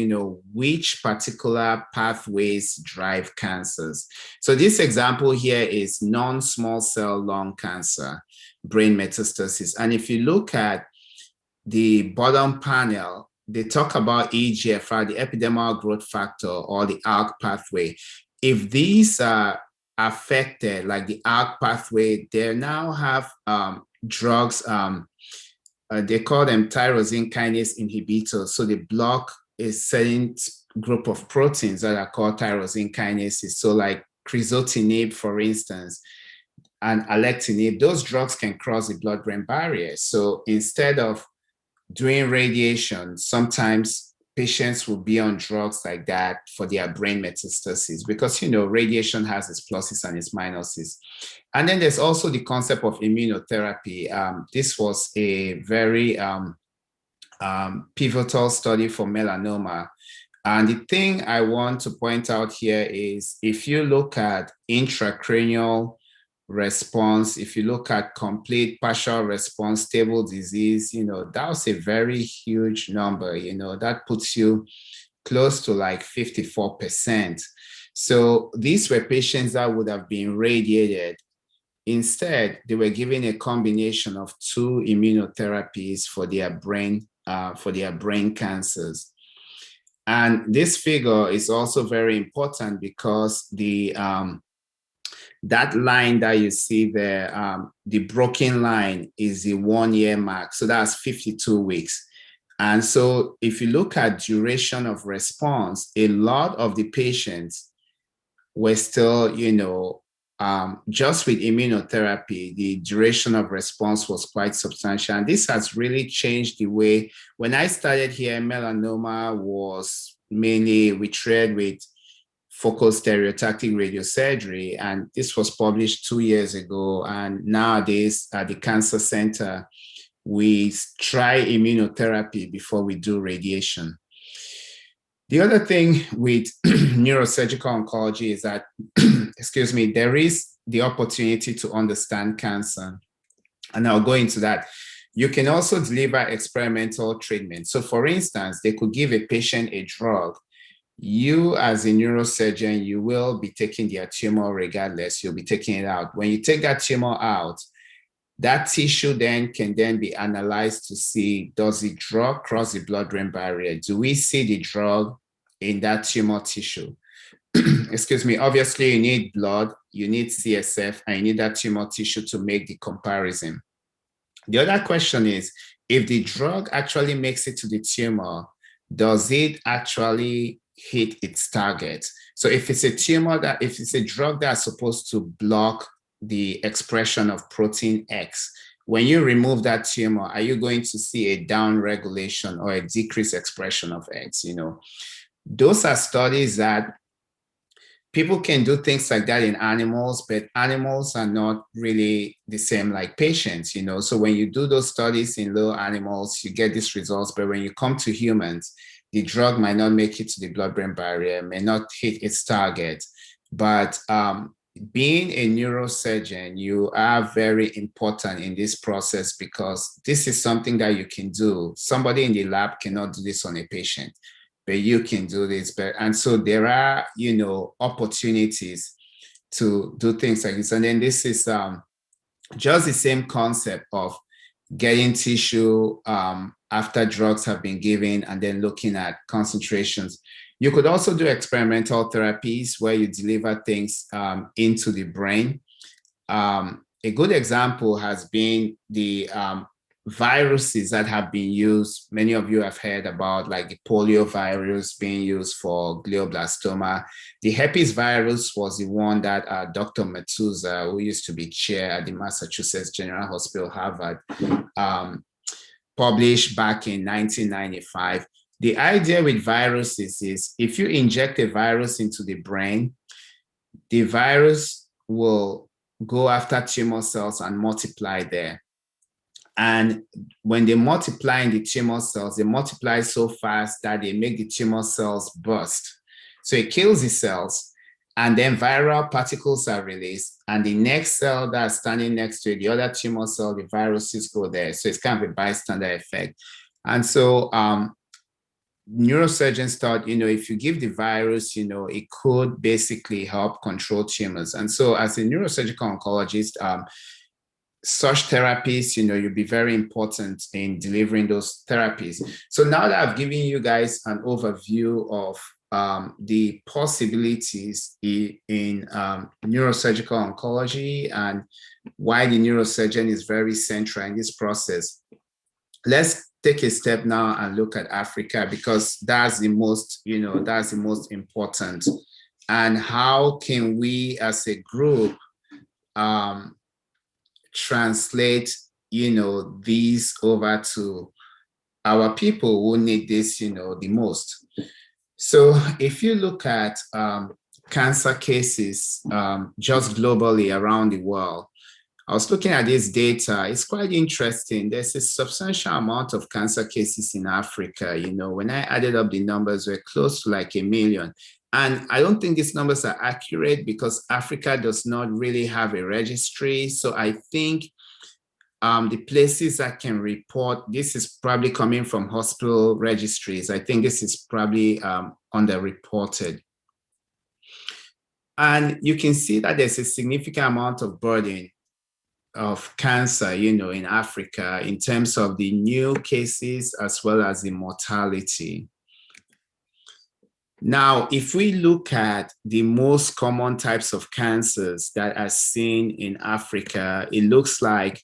which particular pathways drive cancers. So this example here is non-small cell lung cancer, brain metastasis. And if you look at the bottom panel, they talk about EGFR, the epidermal growth factor, or the ALK pathway. If these are affected, like the ALK pathway, they now have drugs, they call them tyrosine kinase inhibitors. So they block a certain group of proteins that are called tyrosine kinases. So like crizotinib, for instance, and alectinib, those drugs can cross the blood-brain barrier. So instead of doing radiation, sometimes patients will be on drugs like that for their brain metastasis because, radiation has its pluses and its minuses. And then there's also the concept of immunotherapy. This was a very pivotal study for melanoma. And the thing I want to point out here is if you look at intracranial response, if you look at complete partial response, stable disease, that was a very huge number, that puts you close to like 54%. So these were patients that would have been radiated. Instead, they were given a combination of 2 immunotherapies for their brain cancers. And this figure is also very important because that line that you see there, the broken line is the 1-year mark. So that's 52 weeks. And so if you look at duration of response, a lot of the patients were still, just with immunotherapy, the duration of response was quite substantial. And this has really changed the way, when I started here, melanoma was mainly, we treated with focused stereotactic radiosurgery. And this was published 2 years ago. And nowadays at the cancer center, we try immunotherapy before we do radiation. The other thing with neurosurgical oncology is that, there is the opportunity to understand cancer. And I'll go into that. You can also deliver experimental treatment. So for instance, they could give a patient a drug. You as a neurosurgeon, you will be taking their tumor regardless, you'll be taking it out. When you take that tumor out, that tissue then can be analyzed to see, does the drug cross the blood-brain barrier? Do we see the drug in that tumor tissue? Obviously you need blood, you need CSF, and you need that tumor tissue to make the comparison. The other question is, if the drug actually makes it to the tumor, does it actually hit its target? So if it's a tumor if it's a drug that's supposed to block the expression of protein X, when you remove that tumor, are you going to see a down regulation or a decreased expression of X? Those are studies that people can do things like that in animals, but animals are not really the same like patients, So when you do those studies in low animals, you get these results, but when you come to humans, the drug might not make it to the blood-brain barrier, may not hit its target. But being a neurosurgeon, you are very important in this process because this is something that you can do. Somebody in the lab cannot do this on a patient, but you can do this. And so there are, opportunities to do things like this. And then this is just the same concept of getting tissue after drugs have been given and then looking at concentrations. You could also do experimental therapies where you deliver things into the brain. A good example has been the viruses that have been used. Many of you have heard about like the polio virus being used for glioblastoma. The herpes virus was the one that Dr. Matuza, who used to be chair at the Massachusetts General Hospital, Harvard, published back in 1995. The idea with viruses is if you inject a virus into the brain, the virus will go after tumor cells and multiply there. And when they multiply in the tumor cells, they multiply so fast that they make the tumor cells burst. So it kills the cells, and then viral particles are released, and the next cell that's standing next to it, the other tumor cell, the viruses go there. So it's kind of a bystander effect. And so neurosurgeons thought, if you give the virus, it could basically help control tumors. And so as a neurosurgical oncologist, such therapies, you'll be very important in delivering those therapies. So now that I've given you guys an overview of the possibilities in neurosurgical oncology and why the neurosurgeon is very central in this process, let's take a step now and look at Africa, because that's the most, that's the most important. And how can we as a group translate, these over to our people who need this, the most. So if you look at cancer cases just globally around the world, I was looking at this data. It's quite interesting. There's a substantial amount of cancer cases in Africa. When I added up the numbers, we're close to like 1 million. And I don't think these numbers are accurate because Africa does not really have a registry. So I think the places that can report, this is probably coming from hospital registries. I think this is probably underreported. And you can see that there's a significant amount of burden of cancer, in Africa in terms of the new cases as well as the mortality. Now, if we look at the most common types of cancers that are seen in Africa, it looks like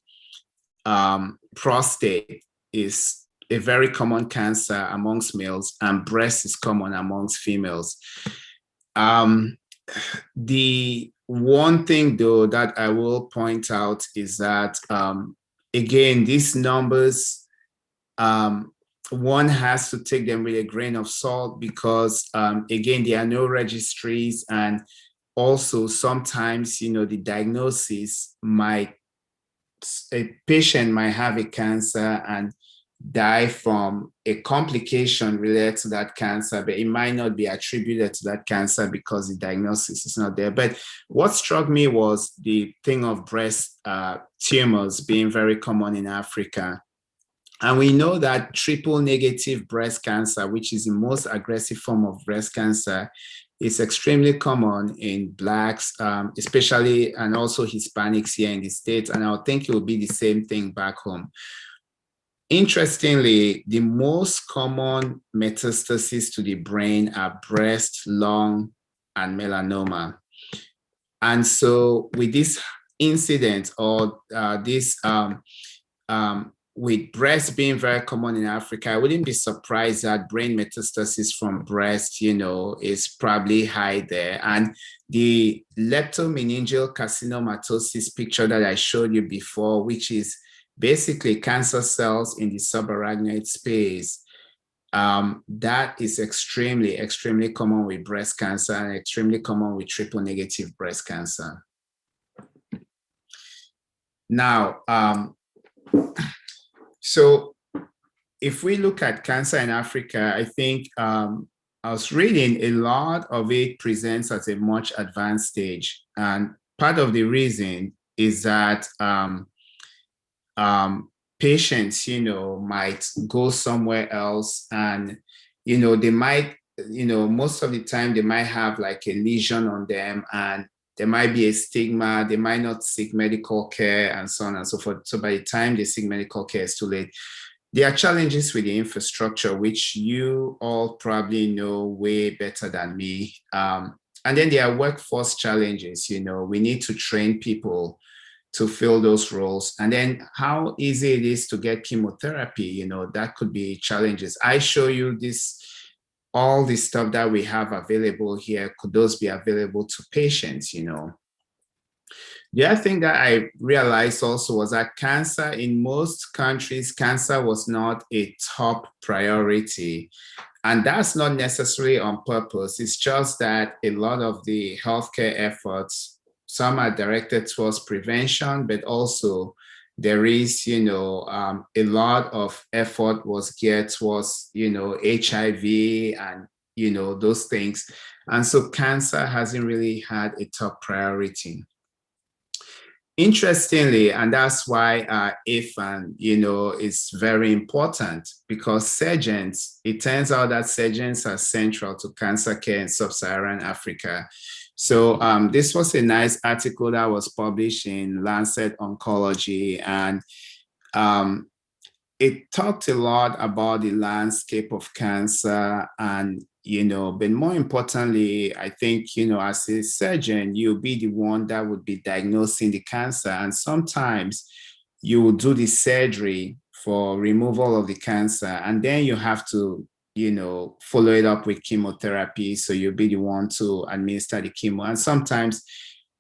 prostate is a very common cancer amongst males, and breast is common amongst females. The one thing, though, that I will point out is that, again, these numbers, one has to take them with a grain of salt because, again, there are no registries, and also sometimes, the diagnosis a patient might have a cancer and die from a complication related to that cancer, but it might not be attributed to that cancer because the diagnosis is not there. But what struck me was the thing of breast tumors being very common in Africa. And we know that triple negative breast cancer, which is the most aggressive form of breast cancer, is extremely common in Blacks, especially, and also Hispanics here in the States. And I think it will be the same thing back home. Interestingly, the most common metastases to the brain are breast, lung, and melanoma. And so with this incident or this with breast being very common in Africa, I wouldn't be surprised that brain metastasis from breast, is probably high there. And the leptomeningeal carcinomatosis picture that I showed you before, which is basically cancer cells in the subarachnoid space, that is extremely, extremely common with breast cancer and extremely common with triple negative breast cancer. Now, so if we look at cancer in Africa, I think I was reading a lot of it presents at a much advanced stage. And part of the reason is that patients, might go somewhere else and, they might, most of the time they might have like a lesion on them and there might be a stigma, they might not seek medical care and so on and so forth. So by the time they seek medical care, it's too late. There are challenges with the infrastructure, which you all probably know way better than me. And then there are workforce challenges, we need to train people to fill those roles. And then how easy it is to get chemotherapy, that could be challenges. I show you all the stuff that we have available here, could those be available to patients, The other thing that I realized also was that cancer in most countries, cancer was not a top priority. And that's not necessarily on purpose. It's just that a lot of the healthcare efforts, some are directed towards prevention, but also there is, a lot of effort was geared towards, HIV and, those things. And so cancer hasn't really had a top priority. Interestingly, and that's why IFAN, is very important because surgeons, it turns out that surgeons are central to cancer care in Sub-Saharan Africa. So this was a nice article that was published in Lancet Oncology, and it talked a lot about the landscape of cancer and, but more importantly, I think, as a surgeon, you'll be the one that would be diagnosing the cancer. And sometimes you will do the surgery for removal of the cancer, and then you have to, follow it up with chemotherapy. So you'll be the one to administer the chemo. And sometimes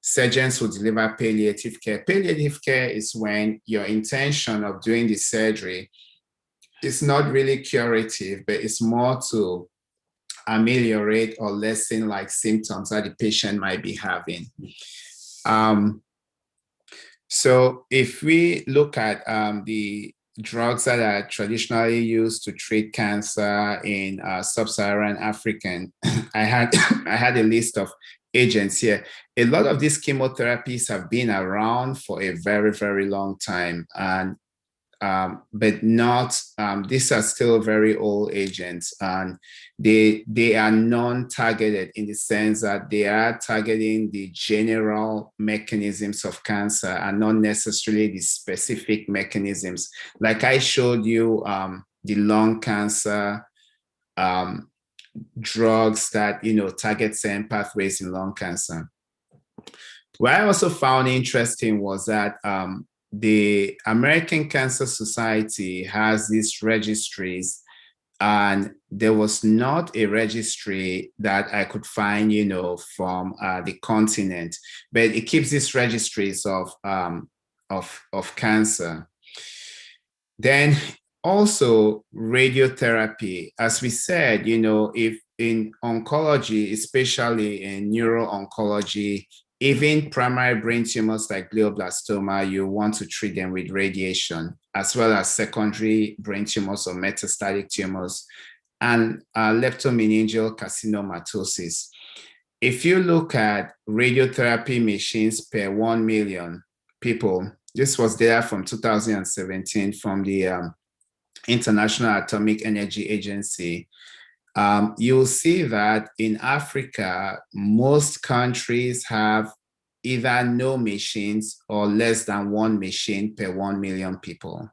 surgeons will deliver palliative care. Palliative care is when your intention of doing the surgery is not really curative, but it's more to ameliorate or lessen like symptoms that the patient might be having. So if we look at the drugs that are traditionally used to treat cancer in Sub-Saharan African, I had a list of agents here. A lot of these chemotherapies have been around for a very, very long time, and but not, these are still very old agents, and they are non-targeted in the sense that they are targeting the general mechanisms of cancer and not necessarily the specific mechanisms. Like I showed you the lung cancer drugs that, target certain pathways in lung cancer. What I also found interesting was that the American Cancer Society has these registries, and there was not a registry that I could find, from the continent, but it keeps these registries of cancer. Then also radiotherapy, as we said, if in oncology, especially in neuro-oncology, even primary brain tumors like glioblastoma, you want to treat them with radiation, as well as secondary brain tumors or metastatic tumors, and leptomeningeal carcinomatosis. If you look at radiotherapy machines per 1 million people, this was data from 2017 from the International Atomic Energy Agency. You'll see that in Africa, most countries have either no machines or less than 1 machine per 1 million people.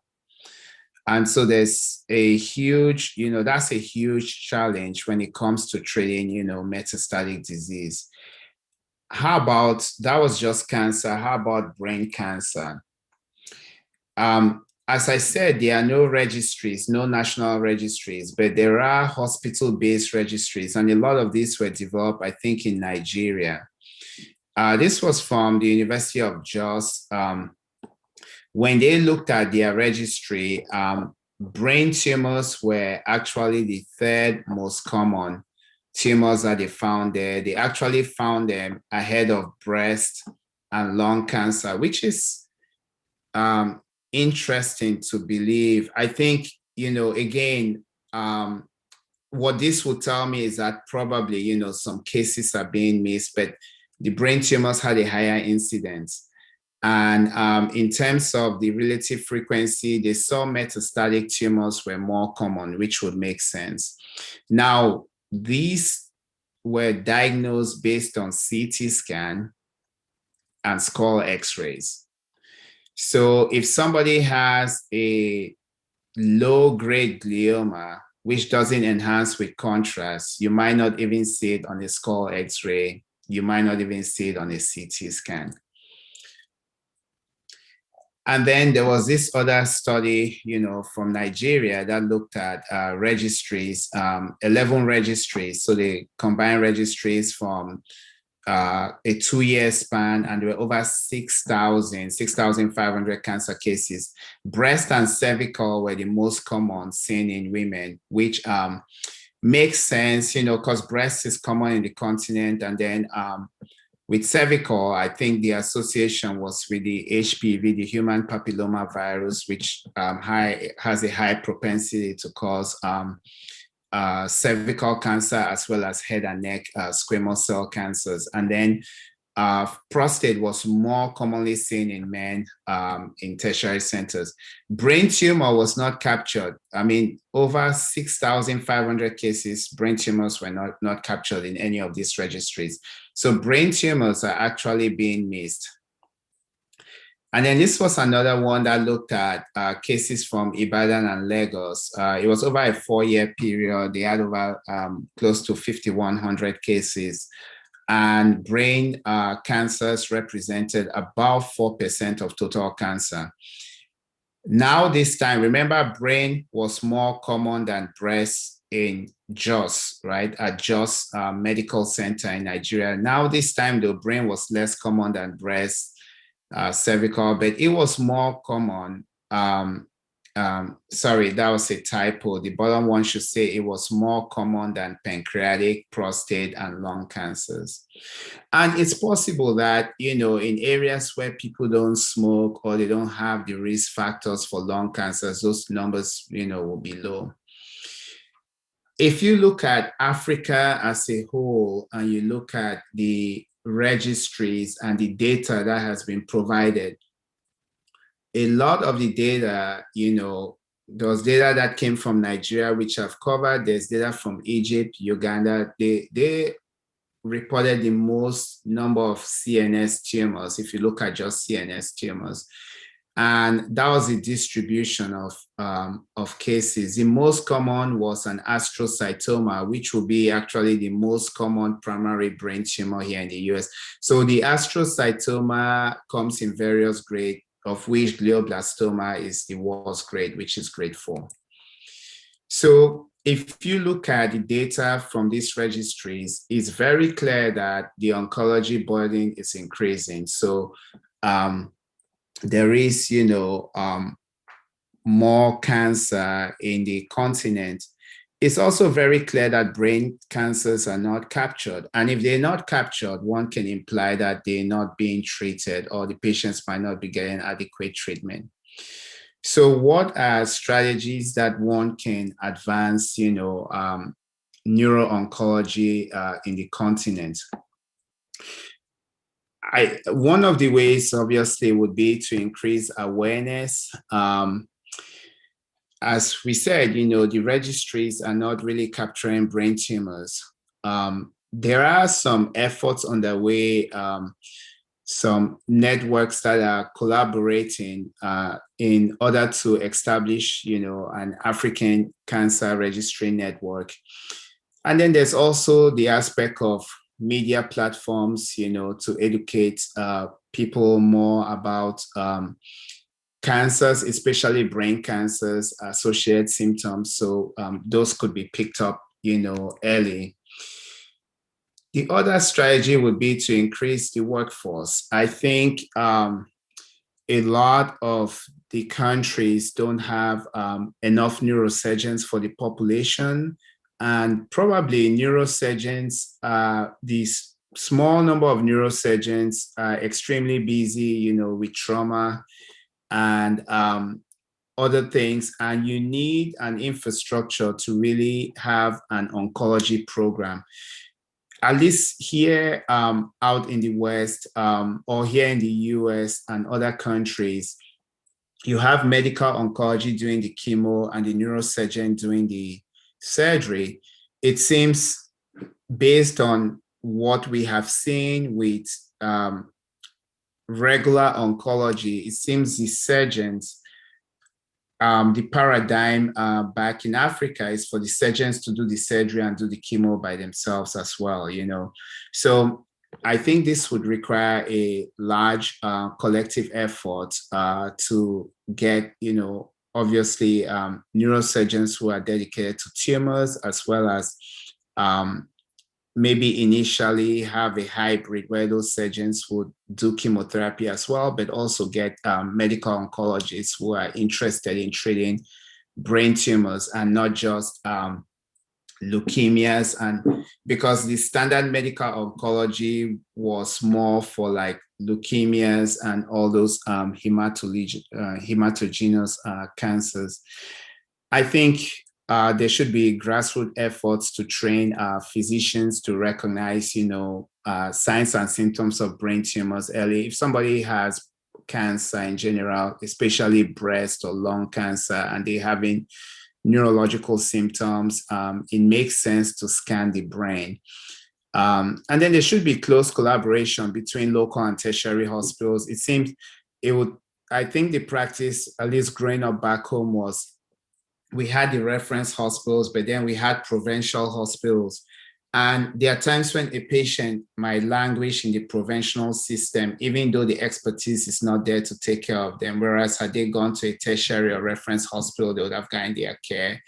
And so there's a huge, that's a huge challenge when it comes to treating, metastatic disease. How about, that was just cancer, how about brain cancer? as I said, there are no registries, no national registries, but there are hospital-based registries, and a lot of these were developed, I think, in Nigeria. This was from the University of Jos. When they looked at their registry, brain tumors were actually the third most common tumors that they found there. They actually found them ahead of breast and lung cancer, which is interesting to believe. I think, again, what this would tell me is that probably, some cases are being missed, but the brain tumors had a higher incidence. And in terms of the relative frequency, they saw metastatic tumors were more common, which would make sense. Now, these were diagnosed based on CT scan and skull X-rays. So if somebody has a low-grade glioma, which doesn't enhance with contrast, you might not even see it on a skull X-ray. You might not even see it on a CT scan. And then there was this other study, from Nigeria that looked at registries, 11 registries. So they combined registries from a 2-year span, and there were over 6,500 cancer cases. Breast and cervical were the most common seen in women, which makes sense, because breast is common in the continent. And then with cervical, I think the association was with the HPV, the human papilloma virus, which has a high propensity to cause cervical cancer, as well as head and neck squamous cell cancers. And then prostate was more commonly seen in men in tertiary centers. Brain tumor was not captured. I mean, over 6,500 cases, brain tumors were not captured in any of these registries. So brain tumors are actually being missed. And then this was another one that looked at cases from Ibadan and Lagos. It was over a 4-year period. They had over close to 5,100 cases. And brain cancers represented about 4% of total cancer. Now this time, remember, brain was more common than breast in Jos, right? At Jos Medical Center in Nigeria. Now this time, the brain was less common than breast, cervical, but it was more common. Sorry, that was a typo. The bottom one should say it was more common than pancreatic, prostate, and lung cancers. And it's possible that, in areas where people don't smoke or they don't have the risk factors for lung cancers, those numbers, will be low. If you look at Africa as a whole and you look at the registries and the data that has been provided, a lot of the data, there was data that came from Nigeria, which I've covered. There's data from Egypt, Uganda. They reported the most number of CNS tumors, if you look at just CNS tumors. And that was the distribution of cases. The most common was an astrocytoma, which will be actually the most common primary brain tumor here in the US. So the astrocytoma comes in various grades, of which glioblastoma is the worst grade, which is grade 4. So if you look at the data from these registries, it's very clear that the oncology burden is increasing. So there is, more cancer in the continent. It's also very clear that brain cancers are not captured. And if they're not captured, one can imply that they're not being treated or the patients might not be getting adequate treatment. So what are strategies that one can advance, neuro-oncology in the continent? One of the ways, obviously, would be to increase awareness. As we said, the registries are not really capturing brain tumors. There are some efforts underway, some networks that are collaborating in order to establish, an African cancer registry network. And then there's also the aspect of media platforms, to educate people more about cancers, especially brain cancers, associated symptoms. So those could be picked up, early. The other strategy would be to increase the workforce. I think a lot of the countries don't have enough neurosurgeons for the population, and probably neurosurgeons, these small number of neurosurgeons are extremely busy, with trauma and other things, and you need an infrastructure to really have an oncology program. At least here out in the West or here in the US and other countries, you have medical oncology doing the chemo and the neurosurgeon doing the surgery. It seems, based on what we have seen with regular oncology, it seems the surgeons, the paradigm back in Africa is for the surgeons to do the surgery and do the chemo by themselves as well, So I think this would require a large collective effort to get, obviously neurosurgeons who are dedicated to tumors, as well as maybe initially have a hybrid where those surgeons would do chemotherapy as well, but also get medical oncologists who are interested in treating brain tumors and not just leukemias. And because the standard medical oncology was more for like leukemias and all those hematogenous cancers, I think there should be grassroots efforts to train physicians to recognize, signs and symptoms of brain tumors early. If somebody has cancer in general, especially breast or lung cancer, and they're having neurological symptoms, it makes sense to scan the brain. And then there should be close collaboration between local and tertiary hospitals. It seems I think the practice, at least growing up back home, was we had the reference hospitals, but then we had provincial hospitals. And there are times when a patient might languish in the provincial system, even though the expertise is not there to take care of them. Whereas had they gone to a tertiary or reference hospital, they would have gotten their care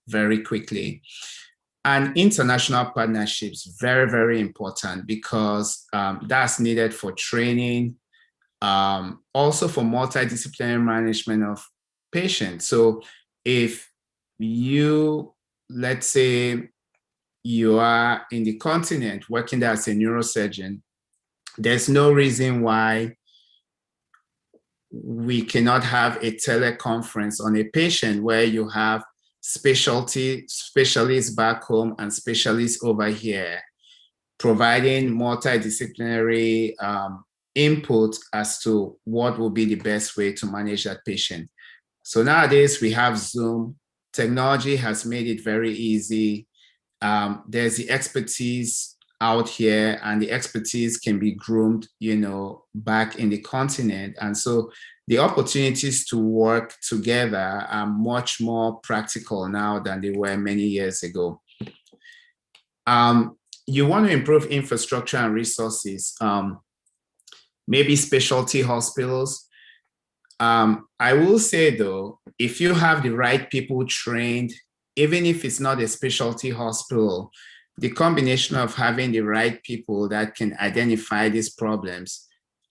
very quickly. And international partnerships, very, very important, because that's needed for training, also for multidisciplinary management of patients. So if you, let's say, you are in the continent working there as a neurosurgeon, there's no reason why we cannot have a teleconference on a patient where you have specialists back home and specialists over here, providing multidisciplinary input as to what will be the best way to manage that patient. So nowadays we have Zoom. Technology has made it very easy. There's the expertise out here, and the expertise can be groomed, back in the continent. And so the opportunities to work together are much more practical now than they were many years ago. You want to improve infrastructure and resources, maybe specialty hospitals. I will say though, if you have the right people trained, even if it's not a specialty hospital, the combination of having the right people that can identify these problems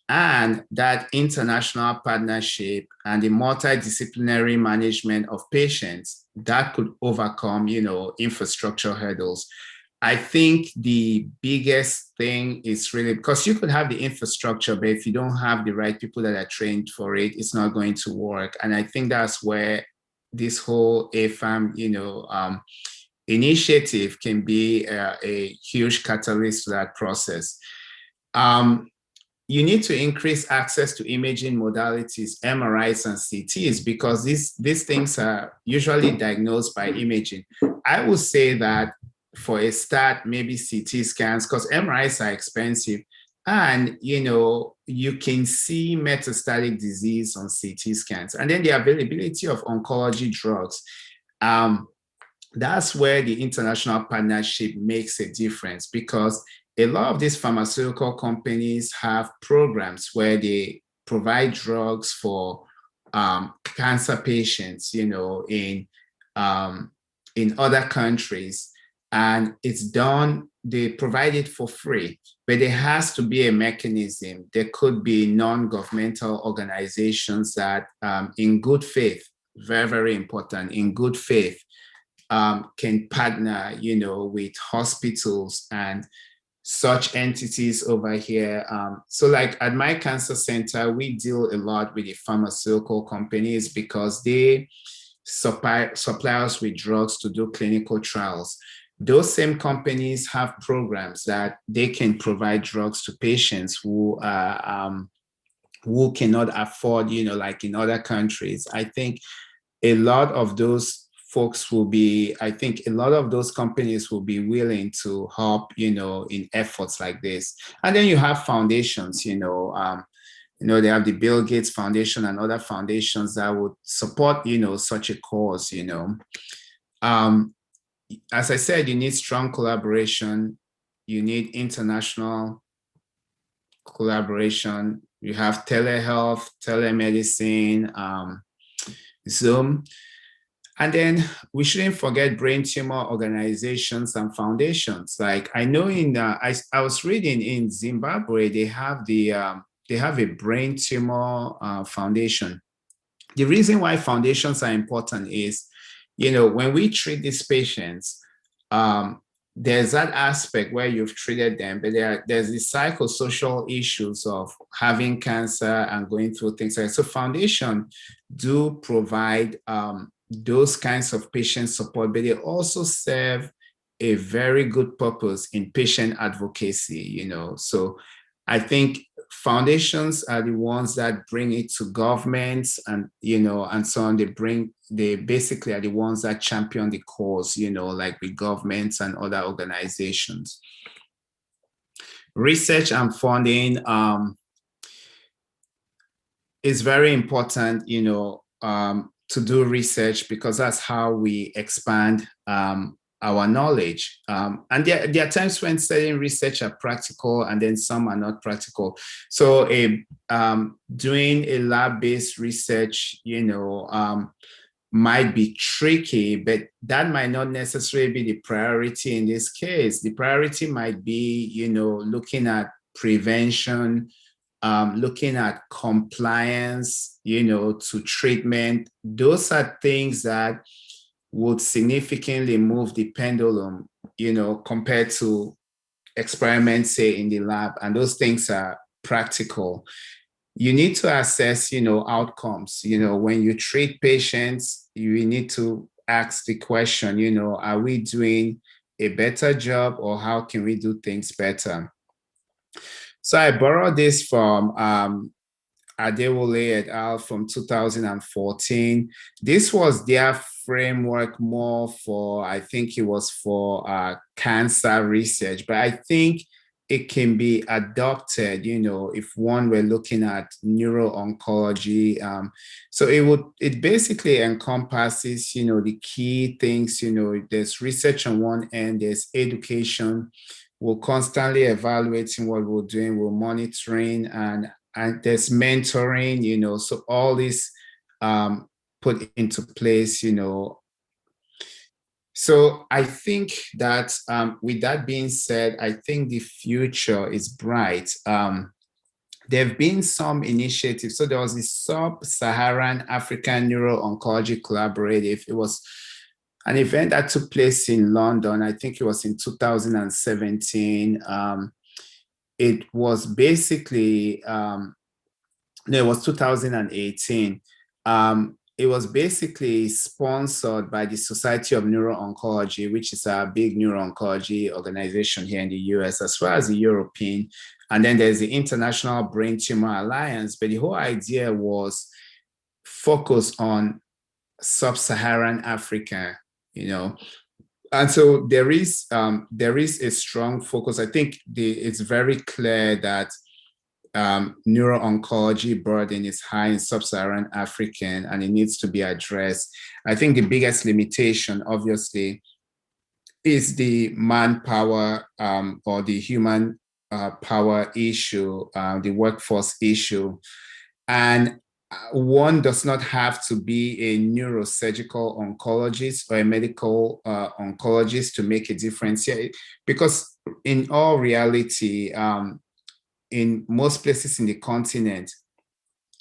and that international partnership and the multidisciplinary management of patients, that could overcome, infrastructure hurdles. I think the biggest thing is really, because you could have the infrastructure, but if you don't have the right people that are trained for it, it's not going to work. And I think that's where this whole AFAM, initiative can be a huge catalyst to that process. You need to increase access to imaging modalities, MRIs and CTs, because these things are usually diagnosed by imaging. I would say that for a start, maybe CT scans, because MRIs are expensive. And, you can see metastatic disease on CT scans. And then the availability of oncology drugs. That's where the international partnership makes a difference, because a lot of these pharmaceutical companies have programs where they provide drugs for cancer patients, in other countries, and it's done. They provide it for free, but there has to be a mechanism. There could be non-governmental organizations that, in good faith, very, very important, in good faith, can partner, with hospitals and such entities over here. So like at my cancer center, we deal a lot with the pharmaceutical companies because they supply us with drugs to do clinical trials. Those same companies have programs that they can provide drugs to patients who cannot afford, like in other countries. I think a lot of those folks will be, I think a lot of those companies will be willing to help, in efforts like this. And then you have foundations, they have the Bill Gates Foundation and other foundations that would support, such a cause, As I said, you need strong collaboration. You need international collaboration. You have telehealth, telemedicine, Zoom. And then we shouldn't forget brain tumor organizations and foundations. Like I know I was reading in Zimbabwe, they have a brain tumor foundation. The reason why foundations are important is, when we treat these patients, there's that aspect where you've treated them, but there's the psychosocial issues of having cancer and going through things like that. So foundation do provide those kinds of patient support, but they also serve a very good purpose in patient advocacy, So I think foundations are the ones that bring it to governments and, and so on. They basically are the ones that champion the cause, like with governments and other organizations. Research and funding is very important, to do research because that's how we expand our knowledge. And there are times when certain research are practical and then some are not practical. So doing a lab-based research, might be tricky, but that might not necessarily be the priority in this case. The priority might be, looking at prevention, looking at compliance, to treatment. Those are things that would significantly move the pendulum, compared to experiments, say, in the lab. And those things are practical. You need to assess, outcomes. When you treat patients, you need to ask the question, are we doing a better job or how can we do things better? So I borrowed this from Adewole et al. From 2014. This was their framework more for, I think it was for cancer research, but I think it can be adopted, if one were looking at neuro-oncology. So it basically encompasses, the key things, there's research on one end, there's education. We're constantly evaluating what we're doing, we're monitoring, and there's mentoring, so all this put into place, So I think that with that being said, I think the future is bright. There have been some initiatives. So there was the Sub-Saharan African Neuro Oncology Collaborative. It was an event that took place in London. I think it was in 2017. It was basically, no, it was 2018. It was basically sponsored by the Society of Neuro Oncology, which is a big neuro-oncology organization here in the US, as well as the European. And then there's the International Brain Tumor Alliance. But the whole idea was focused on Sub-Saharan Africa, And so there is a strong focus. I think it's very clear that neuro-oncology burden is high in Sub-Saharan African and it needs to be addressed. I think the biggest limitation, obviously, is the manpower or the human power issue, the workforce issue. And one does not have to be a neurosurgical oncologist or a medical oncologist to make a difference here, because in all reality, in most places in the continent,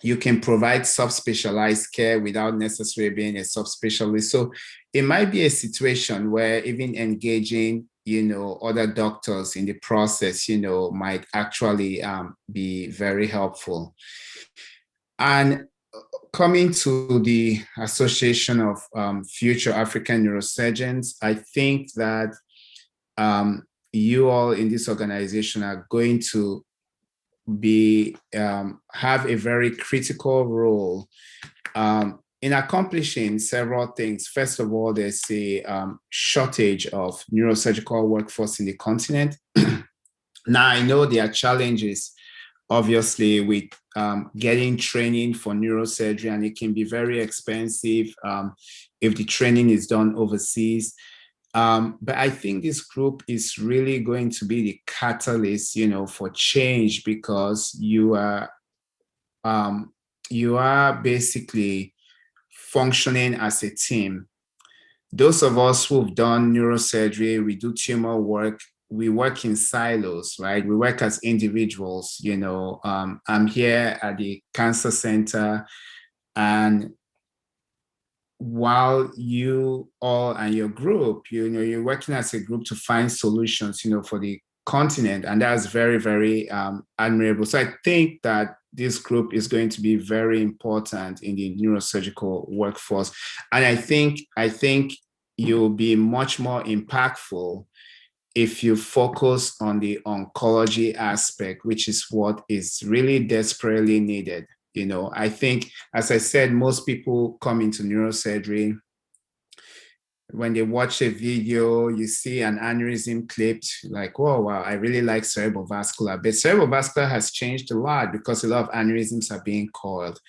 you can provide subspecialized care without necessarily being a subspecialist. So it might be a situation where even engaging, other doctors in the process, might actually be very helpful. And coming to the Association of Future African Neurosurgeons, I think that you all in this organization are going to have a very critical role in accomplishing several things. First of all, there's a shortage of neurosurgical workforce in the continent. Now, I know there are challenges, obviously, with getting training for neurosurgery, and it can be very expensive if the training is done overseas. But I think this group is really going to be the catalyst, for change, because you are basically functioning as a team. Those of us who've done neurosurgery, we do tumor work, we work in silos, right? We work as individuals, I'm here at the cancer center, and while you all and your group, you're working as a group to find solutions, for the continent, and that's very, very admirable. So I think that this group is going to be very important in the neurosurgical workforce, and I think you'll be much more impactful if you focus on the oncology aspect, which is what is really desperately needed. I think, as I said, most people come into neurosurgery. When they watch a video, you see an aneurysm clipped, like, oh, wow, I really like cerebrovascular. But cerebrovascular has changed a lot because a lot of aneurysms are being coiled.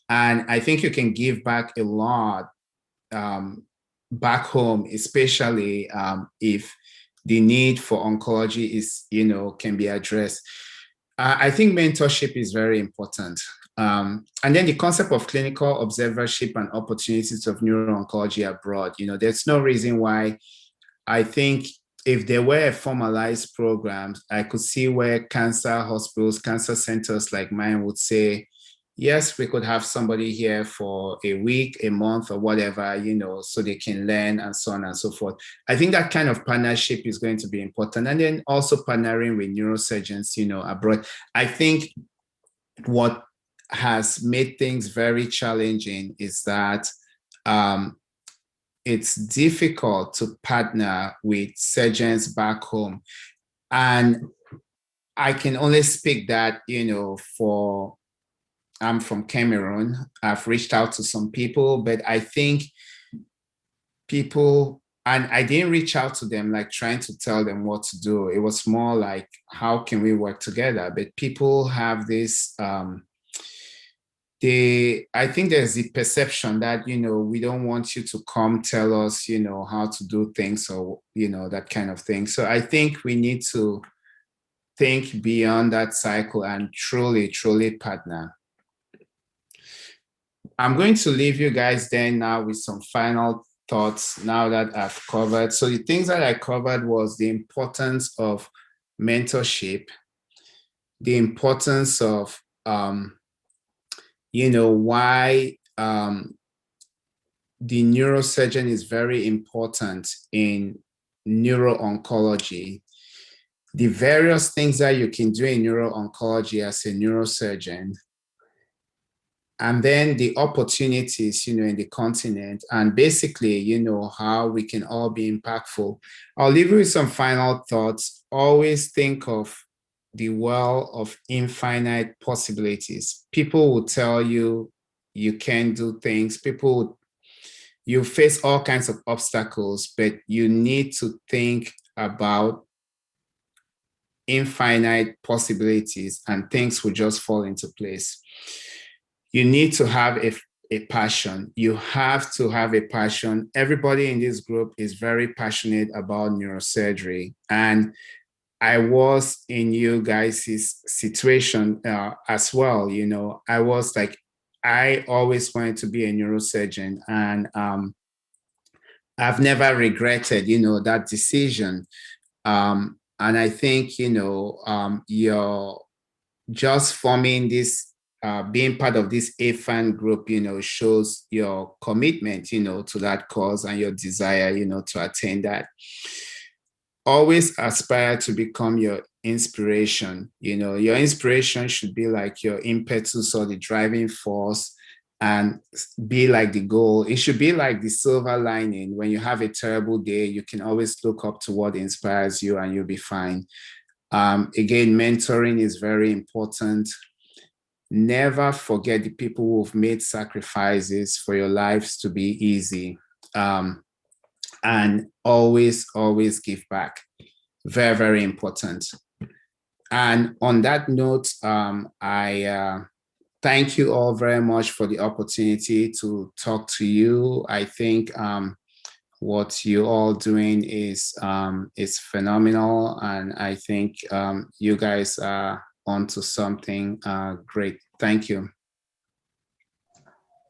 And I think you can give back a lot back home, especially if the need for oncology is, can be addressed. I think mentorship is very important. And then the concept of clinical observership and opportunities of neuro-oncology abroad, there's no reason why. I think if there were formalized programs, I could see where cancer hospitals, cancer centers like mine would say, yes, we could have somebody here for a week, a month, or whatever, so they can learn and so on and so forth. I think that kind of partnership is going to be important. And then also partnering with neurosurgeons, abroad. I think what has made things very challenging is that it's difficult to partner with surgeons back home. And I can only speak that, I'm from Cameroon. I've reached out to some people, but I think people, and I didn't reach out to them like trying to tell them what to do. It was more like, how can we work together? But people have this, I think there's the perception that, we don't want you to come tell us, how to do things, or, that kind of thing. So I think we need to think beyond that cycle and truly, truly partner. I'm going to leave you guys then now with some final thoughts now that I've covered. So the things that I covered was the importance of mentorship, the importance of, why the neurosurgeon is very important in neuro-oncology, the various things that you can do in neuro-oncology as a neurosurgeon, and then the opportunities, in the continent, and basically, how we can all be impactful. I'll leave you with some final thoughts. Always think of the well of infinite possibilities. People will tell you you can't do things. You face all kinds of obstacles, but you need to think about infinite possibilities and things will just fall into place. You need to have a passion. You have to have a passion. Everybody in this group is very passionate about neurosurgery. And I was in you guys' situation as well. I was like, I always wanted to be a neurosurgeon, and I've never regretted, that decision. And I think, you're just forming this, being part of this AFAN group, shows your commitment, to that cause and your desire, to attain that. Always aspire to become your inspiration. Your inspiration should be like your impetus or the driving force, and be like the goal. It should be like the silver lining. When you have a terrible day, you can always look up to what inspires you and you'll be fine. Again, mentoring is very important. Never forget the people who've made sacrifices for your lives to be easy. And always give back. Very, very important. And on that note, I thank you all very much for the opportunity to talk to you. I think what you're all doing is phenomenal, and I think you guys are onto something great. Thank you.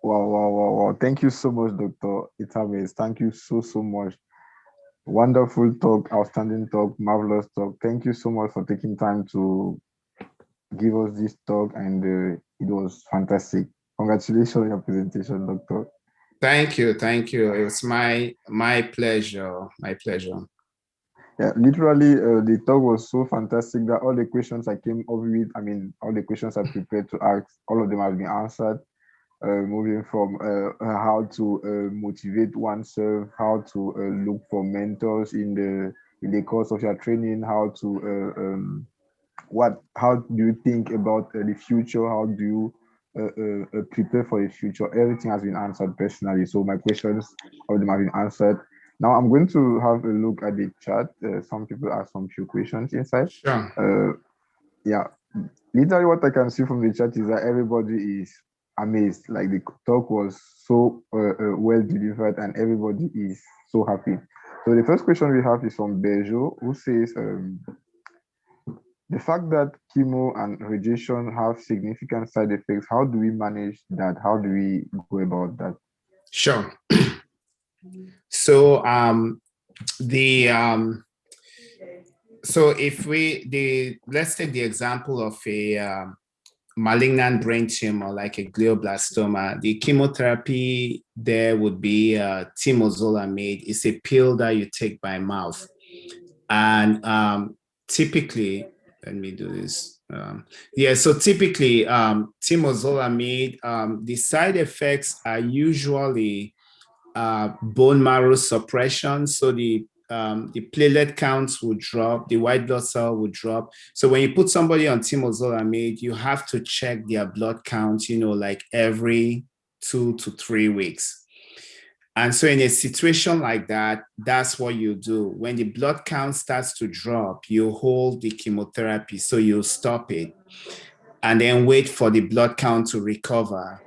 Wow. Thank you so much, Dr. ETAME. Thank you so much. Wonderful talk, outstanding talk, marvelous talk. Thank you so much for taking time to give us this talk, and it was fantastic. Congratulations on your presentation, Doctor. Thank you. It was my pleasure. My pleasure. Yeah, literally, the talk was so fantastic that all the questions I came up with, all the questions I prepared to ask, all of them have been answered. Moving from how to motivate oneself, how to look for mentors in the course of your training, how do you think about the future, how do you prepare for the future. Everything has been answered personally, so my questions, all of them have been answered. Now I'm going to have a look at the chat. Some people ask some few questions inside. Sure. Yeah, literally what I can see from the chat is that everybody is amazed. Like, the talk was so well delivered, and everybody is so happy. So the first question we have is from Bejo, who says, the fact that chemo and radiation have significant side effects, how do we manage that? How do we go about that? Sure. So so if let's take the example of a malignant brain tumor like a glioblastoma. The chemotherapy there would be temozolomide. It's a pill that you take by mouth, and typically, let me do this. So typically, temozolomide, the side effects are usually bone marrow suppression. So the platelet counts will drop, the white blood cell will drop. So when you put somebody on temozolomide, you have to check their blood count, like every 2 to 3 weeks. And so in a situation like that, that's what you do. When the blood count starts to drop, you hold the chemotherapy. So you stop it and then wait for the blood count to recover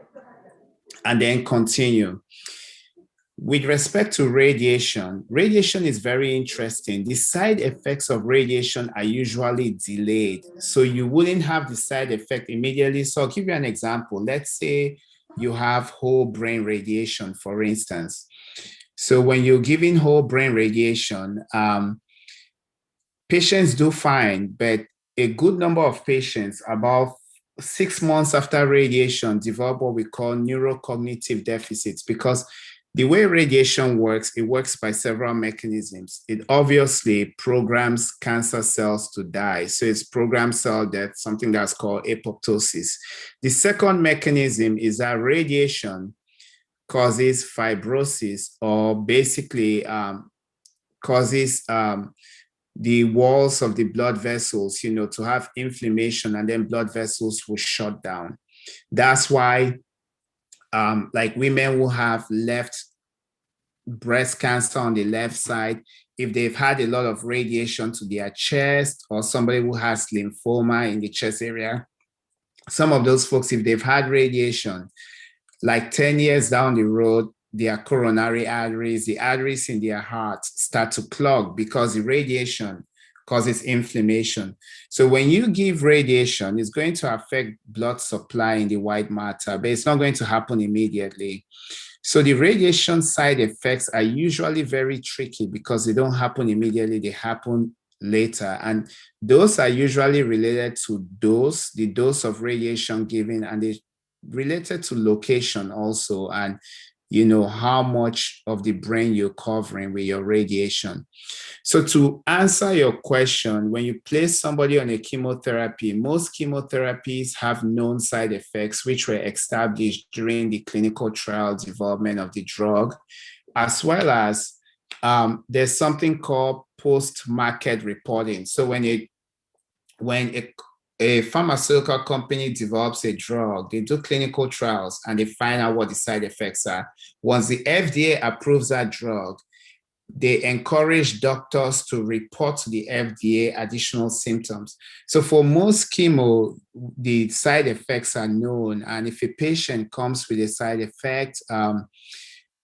and then continue. With respect to radiation, radiation is very interesting. The side effects of radiation are usually delayed. So you wouldn't have the side effect immediately. So I'll give you an example. Let's say you have whole brain radiation, for instance. So when you're giving whole brain radiation, patients do fine, but a good number of patients, about 6 months after radiation, develop what we call neurocognitive deficits, because the way radiation works, it works by several mechanisms. It obviously programs cancer cells to die. So it's programmed cell death, something that's called apoptosis. The second mechanism is that radiation causes fibrosis, or basically causes the walls of the blood vessels, to have inflammation, and then blood vessels will shut down. That's why like women who have left breast cancer on the left side, if they've had a lot of radiation to their chest, or somebody who has lymphoma in the chest area, some of those folks, if they've had radiation, like 10 years down the road, their coronary arteries, the arteries in their heart start to clog, because the radiation causes inflammation. So when you give radiation, it's going to affect blood supply in the white matter, but it's not going to happen immediately. So the radiation side effects are usually very tricky because they don't happen immediately, they happen later. And those are usually related to dose, the dose of radiation given, and they related to location also, and how much of the brain you're covering with your radiation. So to answer your question, when you place somebody on a chemotherapy, most chemotherapies have known side effects which were established during the clinical trial development of the drug, as well as there's something called post-market reporting. So when a pharmaceutical company develops a drug, they do clinical trials and they find out what the side effects are. Once the FDA approves that drug, they encourage doctors to report to the FDA additional symptoms. So for most chemo, the side effects are known. And if a patient comes with a side effect,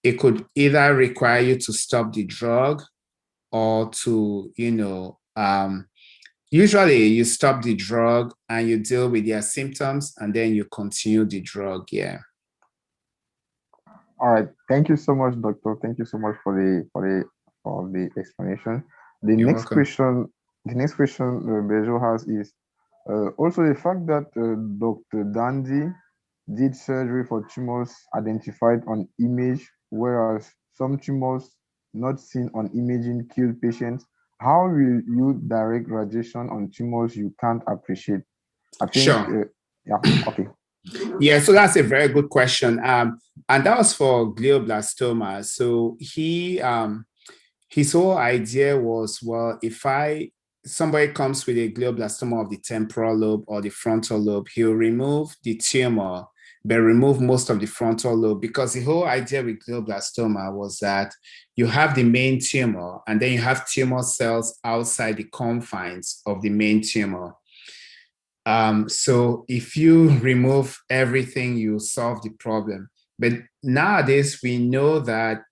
it could either require you to stop the drug or to, usually you stop the drug and you deal with their symptoms and then you continue the drug, yeah. All right, thank you so much, doctor. Thank you so much for the explanation. The next question Bejo has is also the fact that Dr. Dandy did surgery for tumors identified on image, whereas some tumors not seen on imaging kill patients. How will you direct radiation on tumors you can't appreciate? I think, sure. Yeah, okay. Yeah, so that's a very good question. And that was for glioblastoma. So his whole idea was, well, if somebody comes with a glioblastoma of the temporal lobe or the frontal lobe, he'll remove the tumor, but remove most of the frontal lobe, because the whole idea with glioblastoma was that you have the main tumor and then you have tumor cells outside the confines of the main tumor. So if you remove everything, you solve the problem. But nowadays, we know that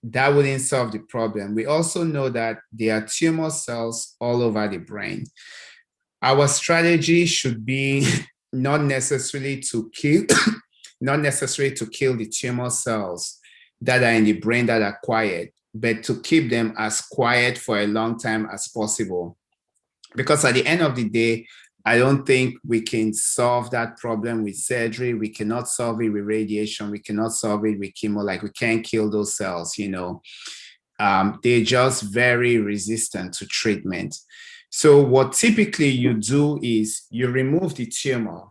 wouldn't solve the problem. We also know that there are tumor cells all over the brain. Our strategy should be not necessarily to kill the tumor cells that are in the brain that are quiet, but to keep them as quiet for a long time as possible. Because at the end of the day, I don't think we can solve that problem with surgery. We cannot solve it with radiation. We cannot solve it with chemo. Like, we can't kill those cells, They're just very resistant to treatment. So what typically you do is you remove the tumor,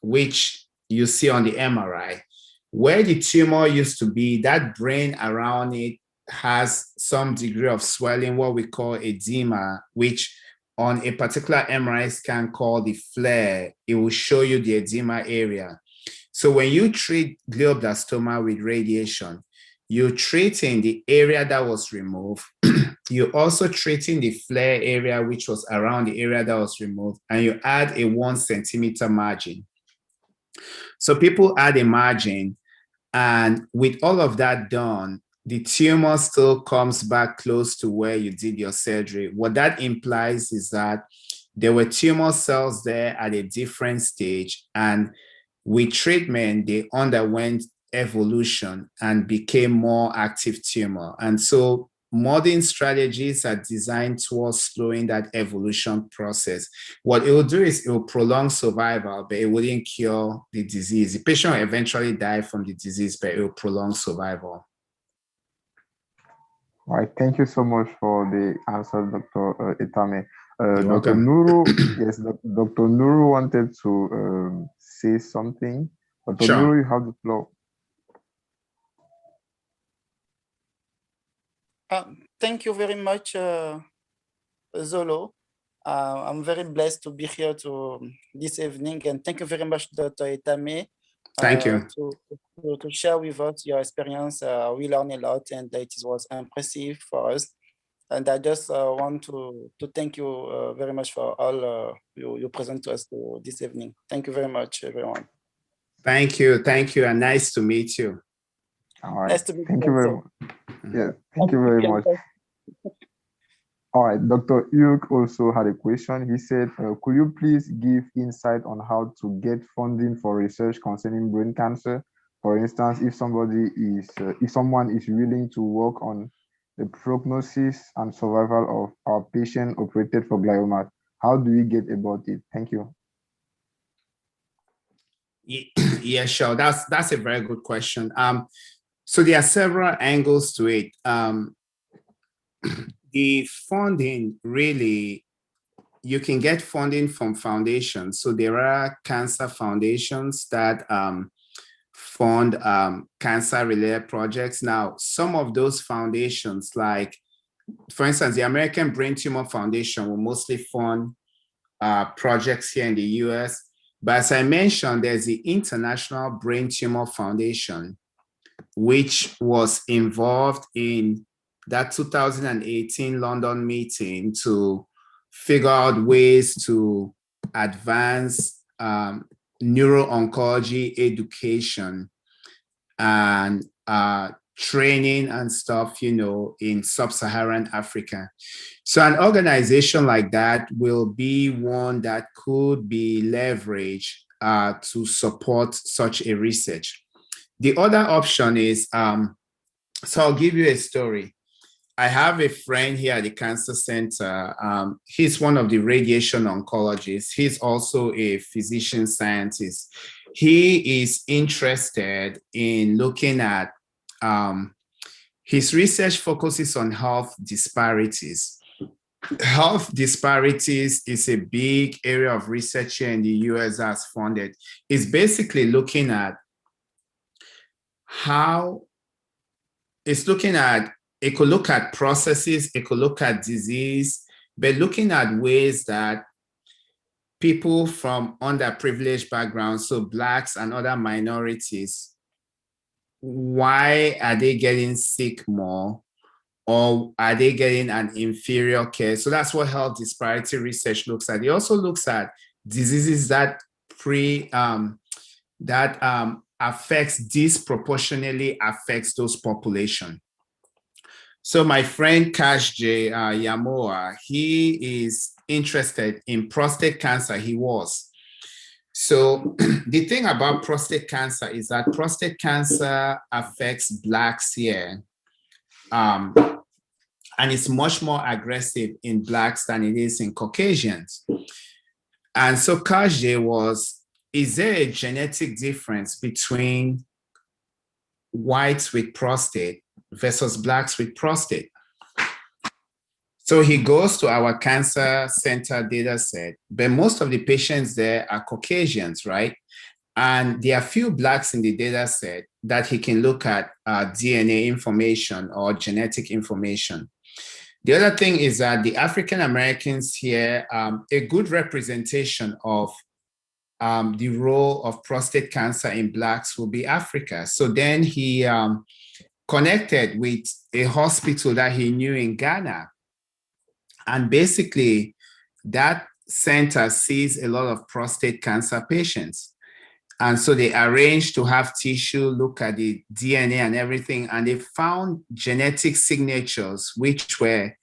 which you see on the MRI. Where the tumor used to be, that brain around it has some degree of swelling, what we call edema, which on a particular MRI scan called the flare, it will show you the edema area. So when you treat glioblastoma with radiation, you're treating the area that was removed. You're also treating the flare area, which was around the area that was removed, and you add a 1 centimeter margin. So people add a margin, and with all of that done, the tumor still comes back close to where you did your surgery. What that implies is that there were tumor cells there at a different stage, and with treatment, they underwent evolution and became more active tumor. And so modern strategies are designed towards slowing that evolution process. What it will do is it will prolong survival, but it wouldn't cure the disease. The patient will eventually die from the disease, but it will prolong survival. All right, thank you so much for the answer, Dr. ETAME. Dr. welcome. Nuru, yes, Dr. Nuru wanted to say something. Dr. Sure. Nuru, you have the floor. Thank you very much, Zolo. I'm very blessed to be here this evening, and thank you very much, Dr. ETAME. Thank you. To share with us your experience. We learned a lot, and it was impressive for us. And I just want to thank you very much for all you present to us this evening. Thank you very much, everyone. Thank you, and nice to meet you. All right, nice to meet thank you very much. Yeah, thank you very much. All right, Dr. Yuk also had a question. He said, could you please give insight on how to get funding for research concerning brain cancer? For instance, if someone is willing to work on the prognosis and survival of our patient operated for glioma, how do we get about it? Thank you. Yeah, sure. That's a very good question. So there are several angles to it. The funding, really, you can get funding from foundations. So there are cancer foundations that fund cancer-related projects. Now, some of those foundations, like, for instance, the American Brain Tumor Foundation will mostly fund projects here in the US. But as I mentioned, there's the International Brain Tumor Foundation, which was involved in that 2018 London meeting to figure out ways to advance neuro-oncology education and training and stuff, in Sub-Saharan Africa. So an organization like that will be one that could be leveraged to support such a research. The other option is, so I'll give you a story. I have a friend here at the Cancer Center. He's one of the radiation oncologists. He's also a physician scientist. He is interested in looking at, his research focuses on health disparities. Health disparities is a big area of research here in the US that's funded. It's basically looking at how, it's looking at, it could look at processes, it could look at disease, but looking at ways that people from underprivileged backgrounds, so Blacks and other minorities, why are they getting sick more, or are they getting an inferior care? So that's what health disparity research looks at. It also looks at diseases that disproportionately affects those population. So my friend Kash J. Yamoa, he is interested in prostate cancer. He was. So the thing about prostate cancer is that prostate cancer affects Blacks here. And it's much more aggressive in Blacks than it is in Caucasians. And so Kash J was, is there a genetic difference between whites with prostate versus Blacks with prostate? So he goes to our cancer center data set, but most of the patients there are Caucasians, right? And there are few Blacks in the data set that he can look at DNA information or genetic information. The other thing is that the African Americans here, a good representation of the role of prostate cancer in Blacks will be Africa. So then he connected with a hospital that he knew in Ghana. And basically, that center sees a lot of prostate cancer patients. And so they arranged to have tissue, look at the DNA and everything, and they found genetic signatures which were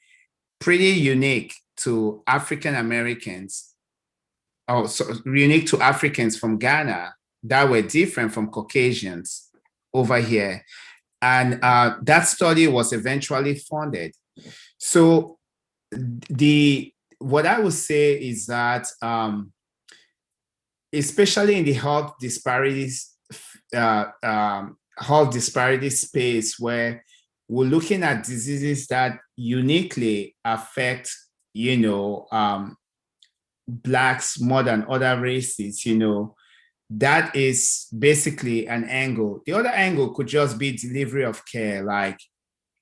pretty unique to African Americans, unique to Africans from Ghana that were different from Caucasians over here. And that study was eventually funded. So what I would say is that, especially in the health disparities space, where we're looking at diseases that uniquely affect, Blacks more than other races, that is basically an angle. The other angle could just be delivery of care, like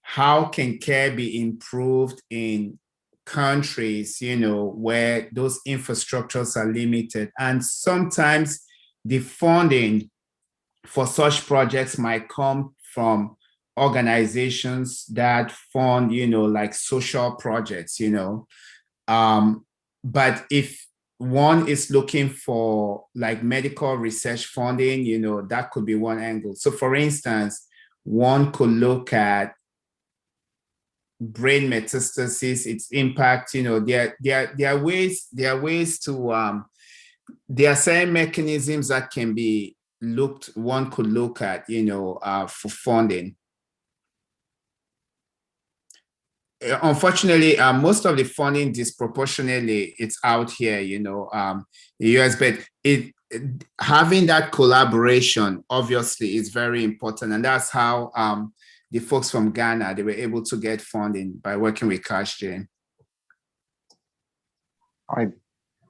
how can care be improved in countries, where those infrastructures are limited. And sometimes the funding for such projects might come from organizations that fund, like social projects, but if one is looking for like medical research funding, that could be one angle. So for instance, one could look at brain metastasis, its impact, there are ways to, there are certain mechanisms that can be one could look at, for funding. Unfortunately, most of the funding disproportionately it's out here, the US, but having that collaboration obviously is very important, and that's how the folks from Ghana, they were able to get funding by working with CashGen. All right,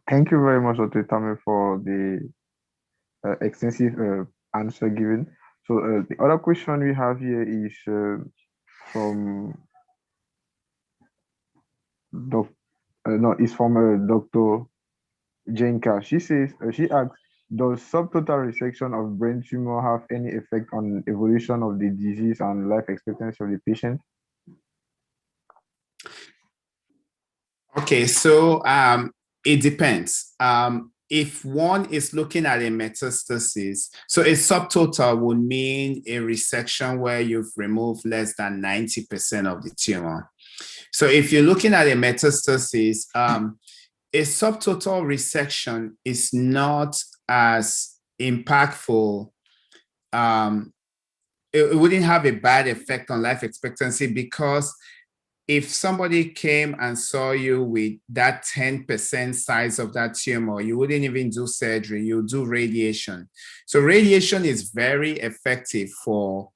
thank you very much, Dr. ETAME, for the extensive answer given. So the other question we have here is from Dr. Jenka. She says, she asks, does subtotal resection of brain tumor have any effect on evolution of the disease and life expectancy of the patient? Okay, so it depends. If one is looking at a metastasis, so a subtotal would mean a resection where you've removed less than 90% of the tumor. So if you're looking at a metastasis, a subtotal resection is not as impactful. It wouldn't have a bad effect on life expectancy, because if somebody came and saw you with that 10% size of that tumor, you wouldn't even do surgery, you do radiation. So radiation is very effective for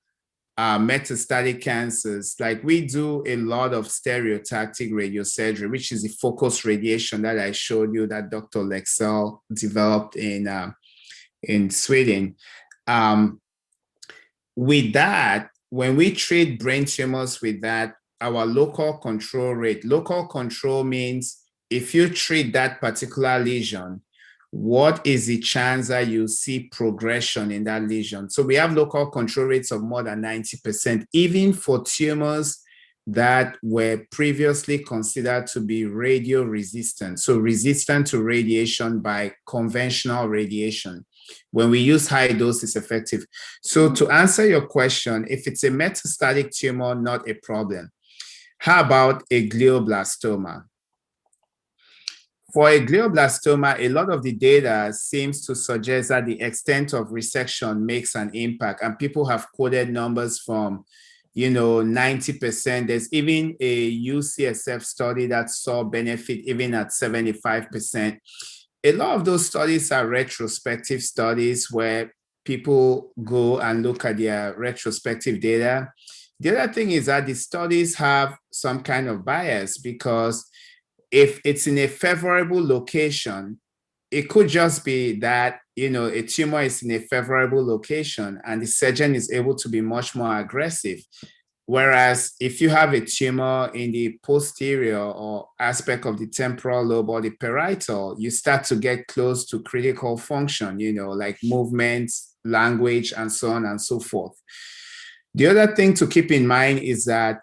metastatic cancers. Like, we do a lot of stereotactic radiosurgery, which is the focused radiation that I showed you that Dr. Lexell developed in Sweden. With that, when we treat brain tumors with that, our local control rate, local control means if you treat that particular lesion, what is the chance that you see progression in that lesion? So we have local control rates of more than 90%, even for tumors that were previously considered to be radio resistant. So resistant to radiation by conventional radiation. When we use high dose, it's effective. So to answer your question, if it's a metastatic tumor, not a problem. How about a glioblastoma? For a glioblastoma, a lot of the data seems to suggest that the extent of resection makes an impact, and people have quoted numbers from, 90%. There's even a UCSF study that saw benefit even at 75%. A lot of those studies are retrospective studies where people go and look at their retrospective data. The other thing is that the studies have some kind of bias, because if it's in a favorable location, it could just be that, a tumor is in a favorable location and the surgeon is able to be much more aggressive. Whereas if you have a tumor in the posterior or aspect of the temporal lobe or the parietal, you start to get close to critical function, like movements, language, and so on and so forth. The other thing to keep in mind is that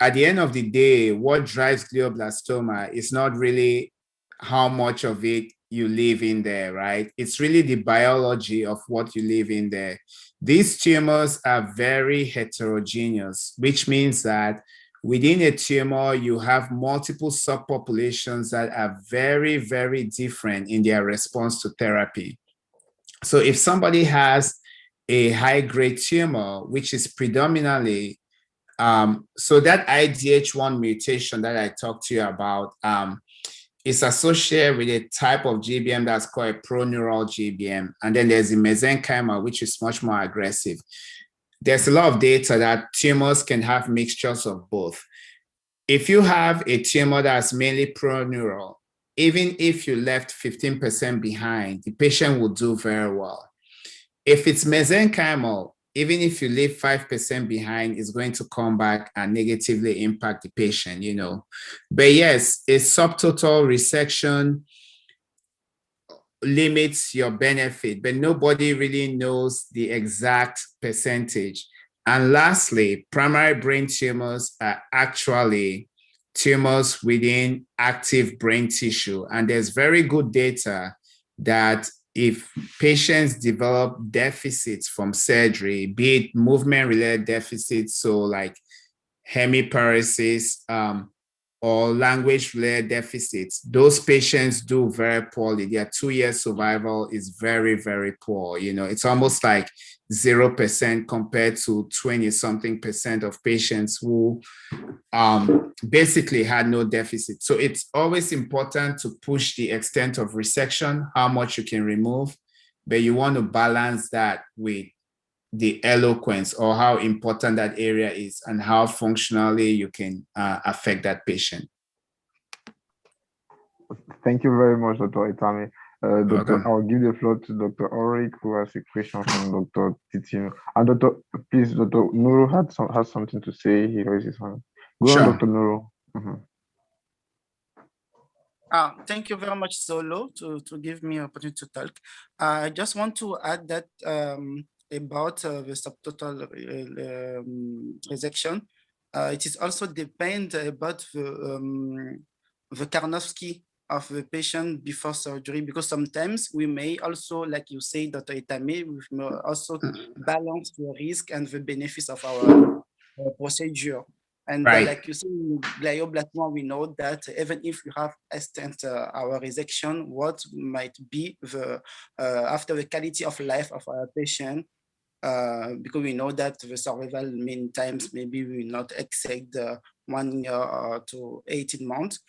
at the end of the day, what drives glioblastoma is not really how much of it you live in there, right? It's really the biology of what you live in there. These tumors are very heterogeneous, which means that within a tumor, you have multiple subpopulations that are very, very different in their response to therapy. So if somebody has a high-grade tumor, which is predominantly, so that IDH1 mutation that I talked to you about is associated with a type of GBM that's called a proneural GBM. And then there's the mesenchymal, which is much more aggressive. There's a lot of data that tumors can have mixtures of both. If you have a tumor that's mainly proneural, even if you left 15% behind, the patient will do very well. If it's mesenchymal, even if you leave 5% behind, it's going to come back and negatively impact the patient, But yes, a subtotal resection limits your benefit, but nobody really knows the exact percentage. And lastly, primary brain tumors are actually tumors within active brain tissue. And there's very good data that if patients develop deficits from surgery, be it movement-related deficits, so like hemiparesis, or language-related deficits, those patients do very poorly. Their 2-year survival is very, very poor. You know, it's almost like 0% compared to 20-something% of patients who basically had no deficit. So it's always important to push the extent of resection, how much you can remove, but you want to balance that with the eloquence or how important that area is and how functionally you can affect that patient. Thank you very much, Dr. Etame. Welcome. I'll give the floor to Dr. Ulrich, who has a question from Dr. Titino. And Dr. Nuru has something to say. He raised his hand. Go on, Dr. Nuru. Thank you very much, Solo, to give me an opportunity to talk. I just want to add that about the subtotal resection. It is also depend about the Karnofsky of the patient before surgery, because sometimes we may also, like you say, Dr. Etame, we may also balance the risk and the benefits of our procedure. And like you say, in glioblastoma, we know that even if you have extend our resection, what might be the after the quality of life of our patient, because we know that the survival many times maybe will not exceed 1 year to 18 months.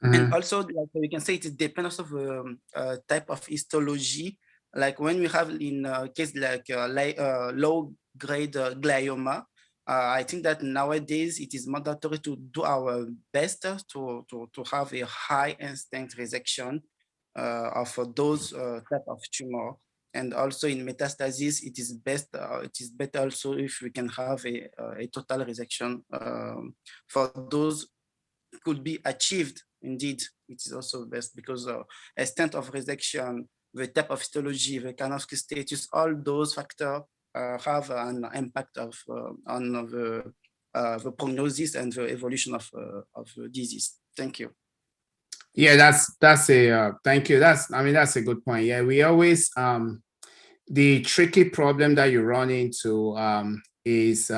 And also, like we can say, it depends on the type of histology. Like when we have in a case like low-grade glioma, I think that nowadays it is mandatory to do our best to have a high instant resection of those type of tumor. And also in metastasis, it is best. It is better also if we can have a total resection for those could be achieved. Indeed, it is also best because extent of resection, the type of histology, the Karnofsky status, all those factors have an impact on the prognosis and the evolution of the disease. Thank you. Yeah, that's a thank you. That's a good point. Yeah, we always the tricky problem that you run into is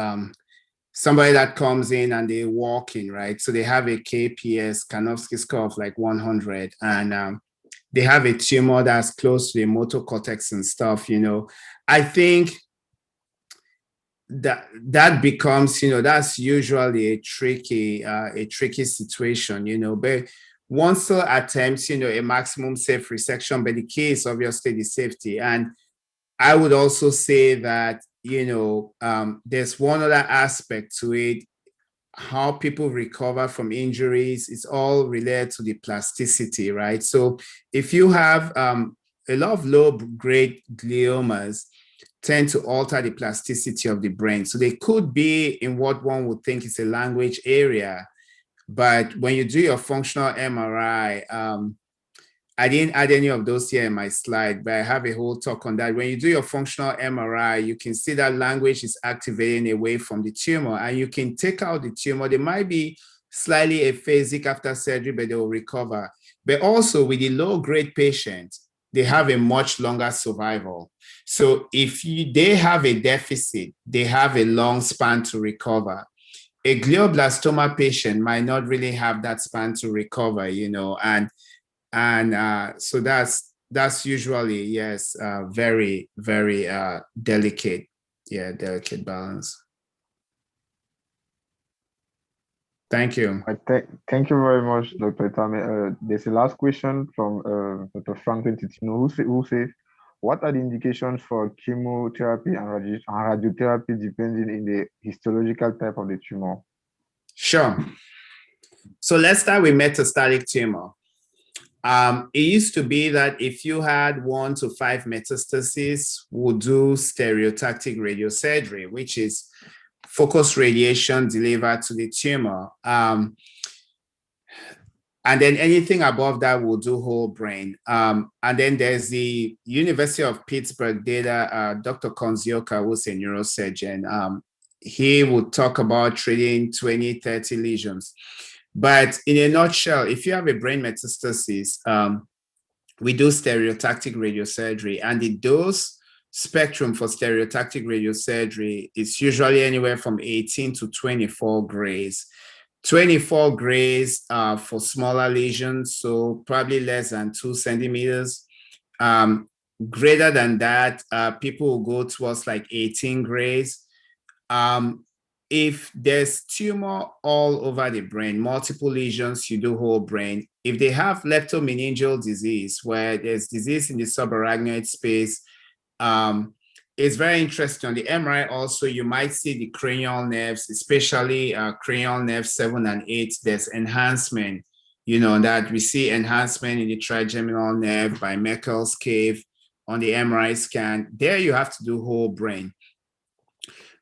somebody that comes in and they walk in, right? So they have a KPS, Karnofsky score of like 100, and they have a tumor that's close to the motor cortex and stuff, you know. I think that becomes, you know, that's usually a tricky situation, you know, but one still attempts, you know, a maximum safe resection, but the key is obviously the safety. And I would also say that, you know, there's one other aspect to it, how people recover from injuries. It's all related to the plasticity, right? So if you have a lot of low-grade gliomas tend to alter the plasticity of the brain. So they could be in what one would think is a language area, but when you do your functional MRI, I didn't add any of those here in my slide, but I have a whole talk on that. When you do your functional MRI, you can see that language is activating away from the tumor, and you can take out the tumor. They might be slightly aphasic after surgery, but they will recover. But also with the low-grade patients, they have a much longer survival. So if they have a deficit, they have a long span to recover. A glioblastoma patient might not really have that span to recover, you know, and so that's usually, yes, very, very delicate, delicate balance. Thank you. Thank you very much, Dr. Etame. There's a last question from Dr. Franklin Titino, who says, what are the indications for chemotherapy and radiotherapy depending in the histological type of the tumor? Sure. So let's start with metastatic tumor. It used to be that if you had 1 to 5 metastases, we'll do stereotactic radiosurgery, which is focused radiation delivered to the tumor. And then anything above that will do whole brain. And then there's the University of Pittsburgh data, Dr. Konzioka, who's a neurosurgeon. He would talk about treating 20, 30 lesions. But in a nutshell, if you have a brain metastasis, we do stereotactic radiosurgery, and the dose spectrum for stereotactic radiosurgery is usually anywhere from 18 to 24 grays. 24 grays for smaller lesions, so probably less than 2 centimeters. Greater than that, people will go towards like 18 grays. If there's tumor all over the brain, multiple lesions, you do whole brain. If they have leptomeningeal disease, where there's disease in the subarachnoid space, it's very interesting. On the MRI also, you might see the cranial nerves, especially cranial nerve 7 and 8. There's enhancement, you know, that we see enhancement in the trigeminal nerve by Meckel's cave on the MRI scan. There you have to do whole brain.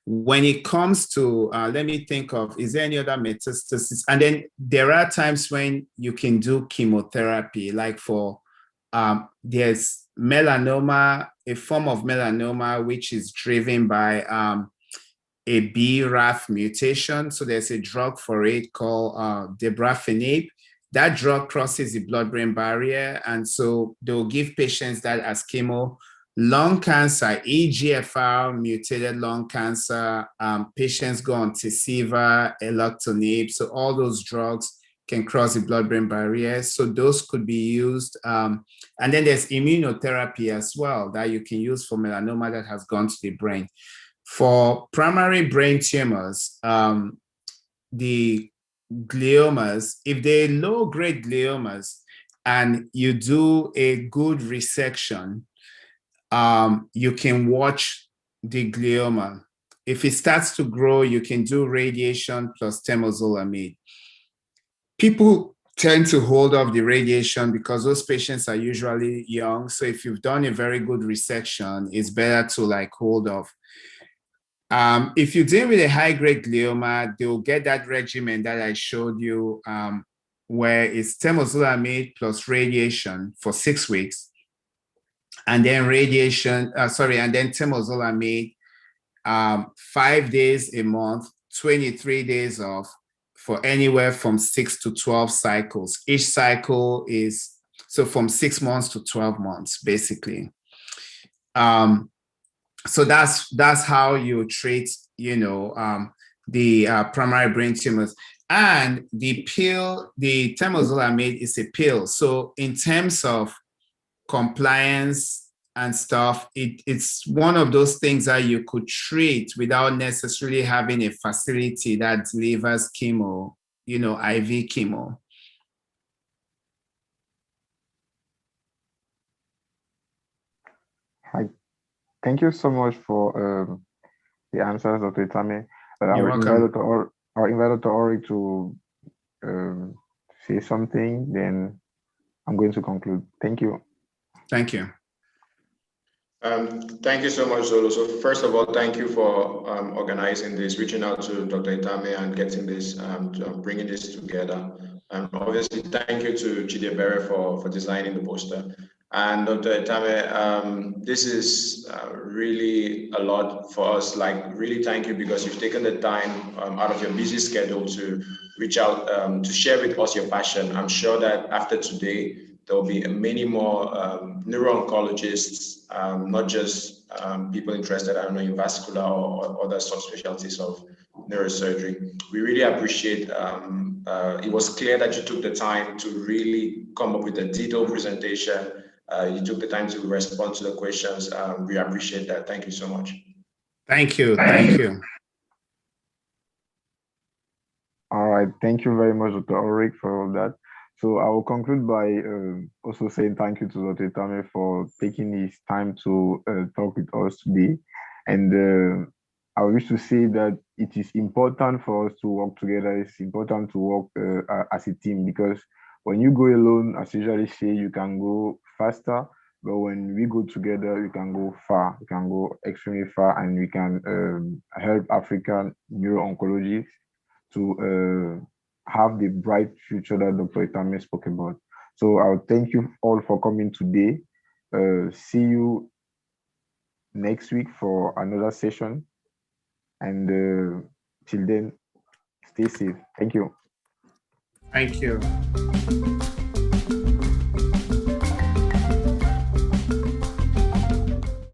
When it comes to, let me think of, is there any other metastasis? And then there are times when you can do chemotherapy, like for, there's melanoma, a form of melanoma, which is driven by a BRAF mutation. So there's a drug for it called dabrafenib. That drug crosses the blood-brain barrier. And so they'll give patients that as chemo. Lung cancer, EGFR mutated lung cancer, patients go on Tesiva, Eloxatinib. So all those drugs can cross the blood-brain barrier. So those could be used. And then there's immunotherapy as well that you can use for melanoma that has gone to the brain. For primary brain tumors, the gliomas, if they're low-grade gliomas and you do a good resection, you can watch the glioma. If it starts to grow, you can do radiation plus temozolomide. People tend to hold off the radiation because those patients are usually young. So if you've done a very good resection, it's better to like hold off. If you deal with a high-grade glioma, they'll get that regimen that I showed you, where it's temozolomide plus radiation for 6 weeks. And then radiation, and then temozolomide, 5 days a month, 23 days off for anywhere from 6 to 12 cycles. Each cycle is, so from 6 months to 12 months, basically. So that's how you treat, you know, the primary brain tumors. And the pill, the temozolomide is a pill. So in terms of compliance and stuff, it's one of those things that you could treat without necessarily having a facility that delivers chemo, you know, IV chemo. Hi, thank you so much for the answers, Dr. Itame. You're welcome. I'll invite Dr. Ori to say something, then I'm going to conclude. Thank you. Thank you. Thank you so much, Zolo. So first of all, thank you for organizing this, reaching out to Dr. Itame and getting this, bringing this together. Obviously, thank you to Chidebere for designing the poster. And Dr. Itame, this is really a lot for us. Like, really thank you because you've taken the time out of your busy schedule to reach out to share with us your passion. I'm sure that after today, there will be many more neuro-oncologists, not just people interested, I don't know, in vascular or other subspecialties of neurosurgery. We really appreciate, it was clear that you took the time to really come up with a detailed presentation. You took the time to respond to the questions. We appreciate that. Thank you so much. Thank you. Thank you. All right. Thank you very much, Dr. Ulrich, for all that. So I will conclude by also saying thank you to Dr. Itame for taking his time to talk with us today. And I wish to say that it is important for us to work together. It's important to work as a team, because when you go alone, as usually say, you can go faster. But when we go together, we can go far. We can go extremely far, and we can help African Neuro Oncology to have the bright future that Dr. Itame spoke about. So I'll thank you all for coming today. See you next week for another session. And till then, stay safe. Thank you. Thank you.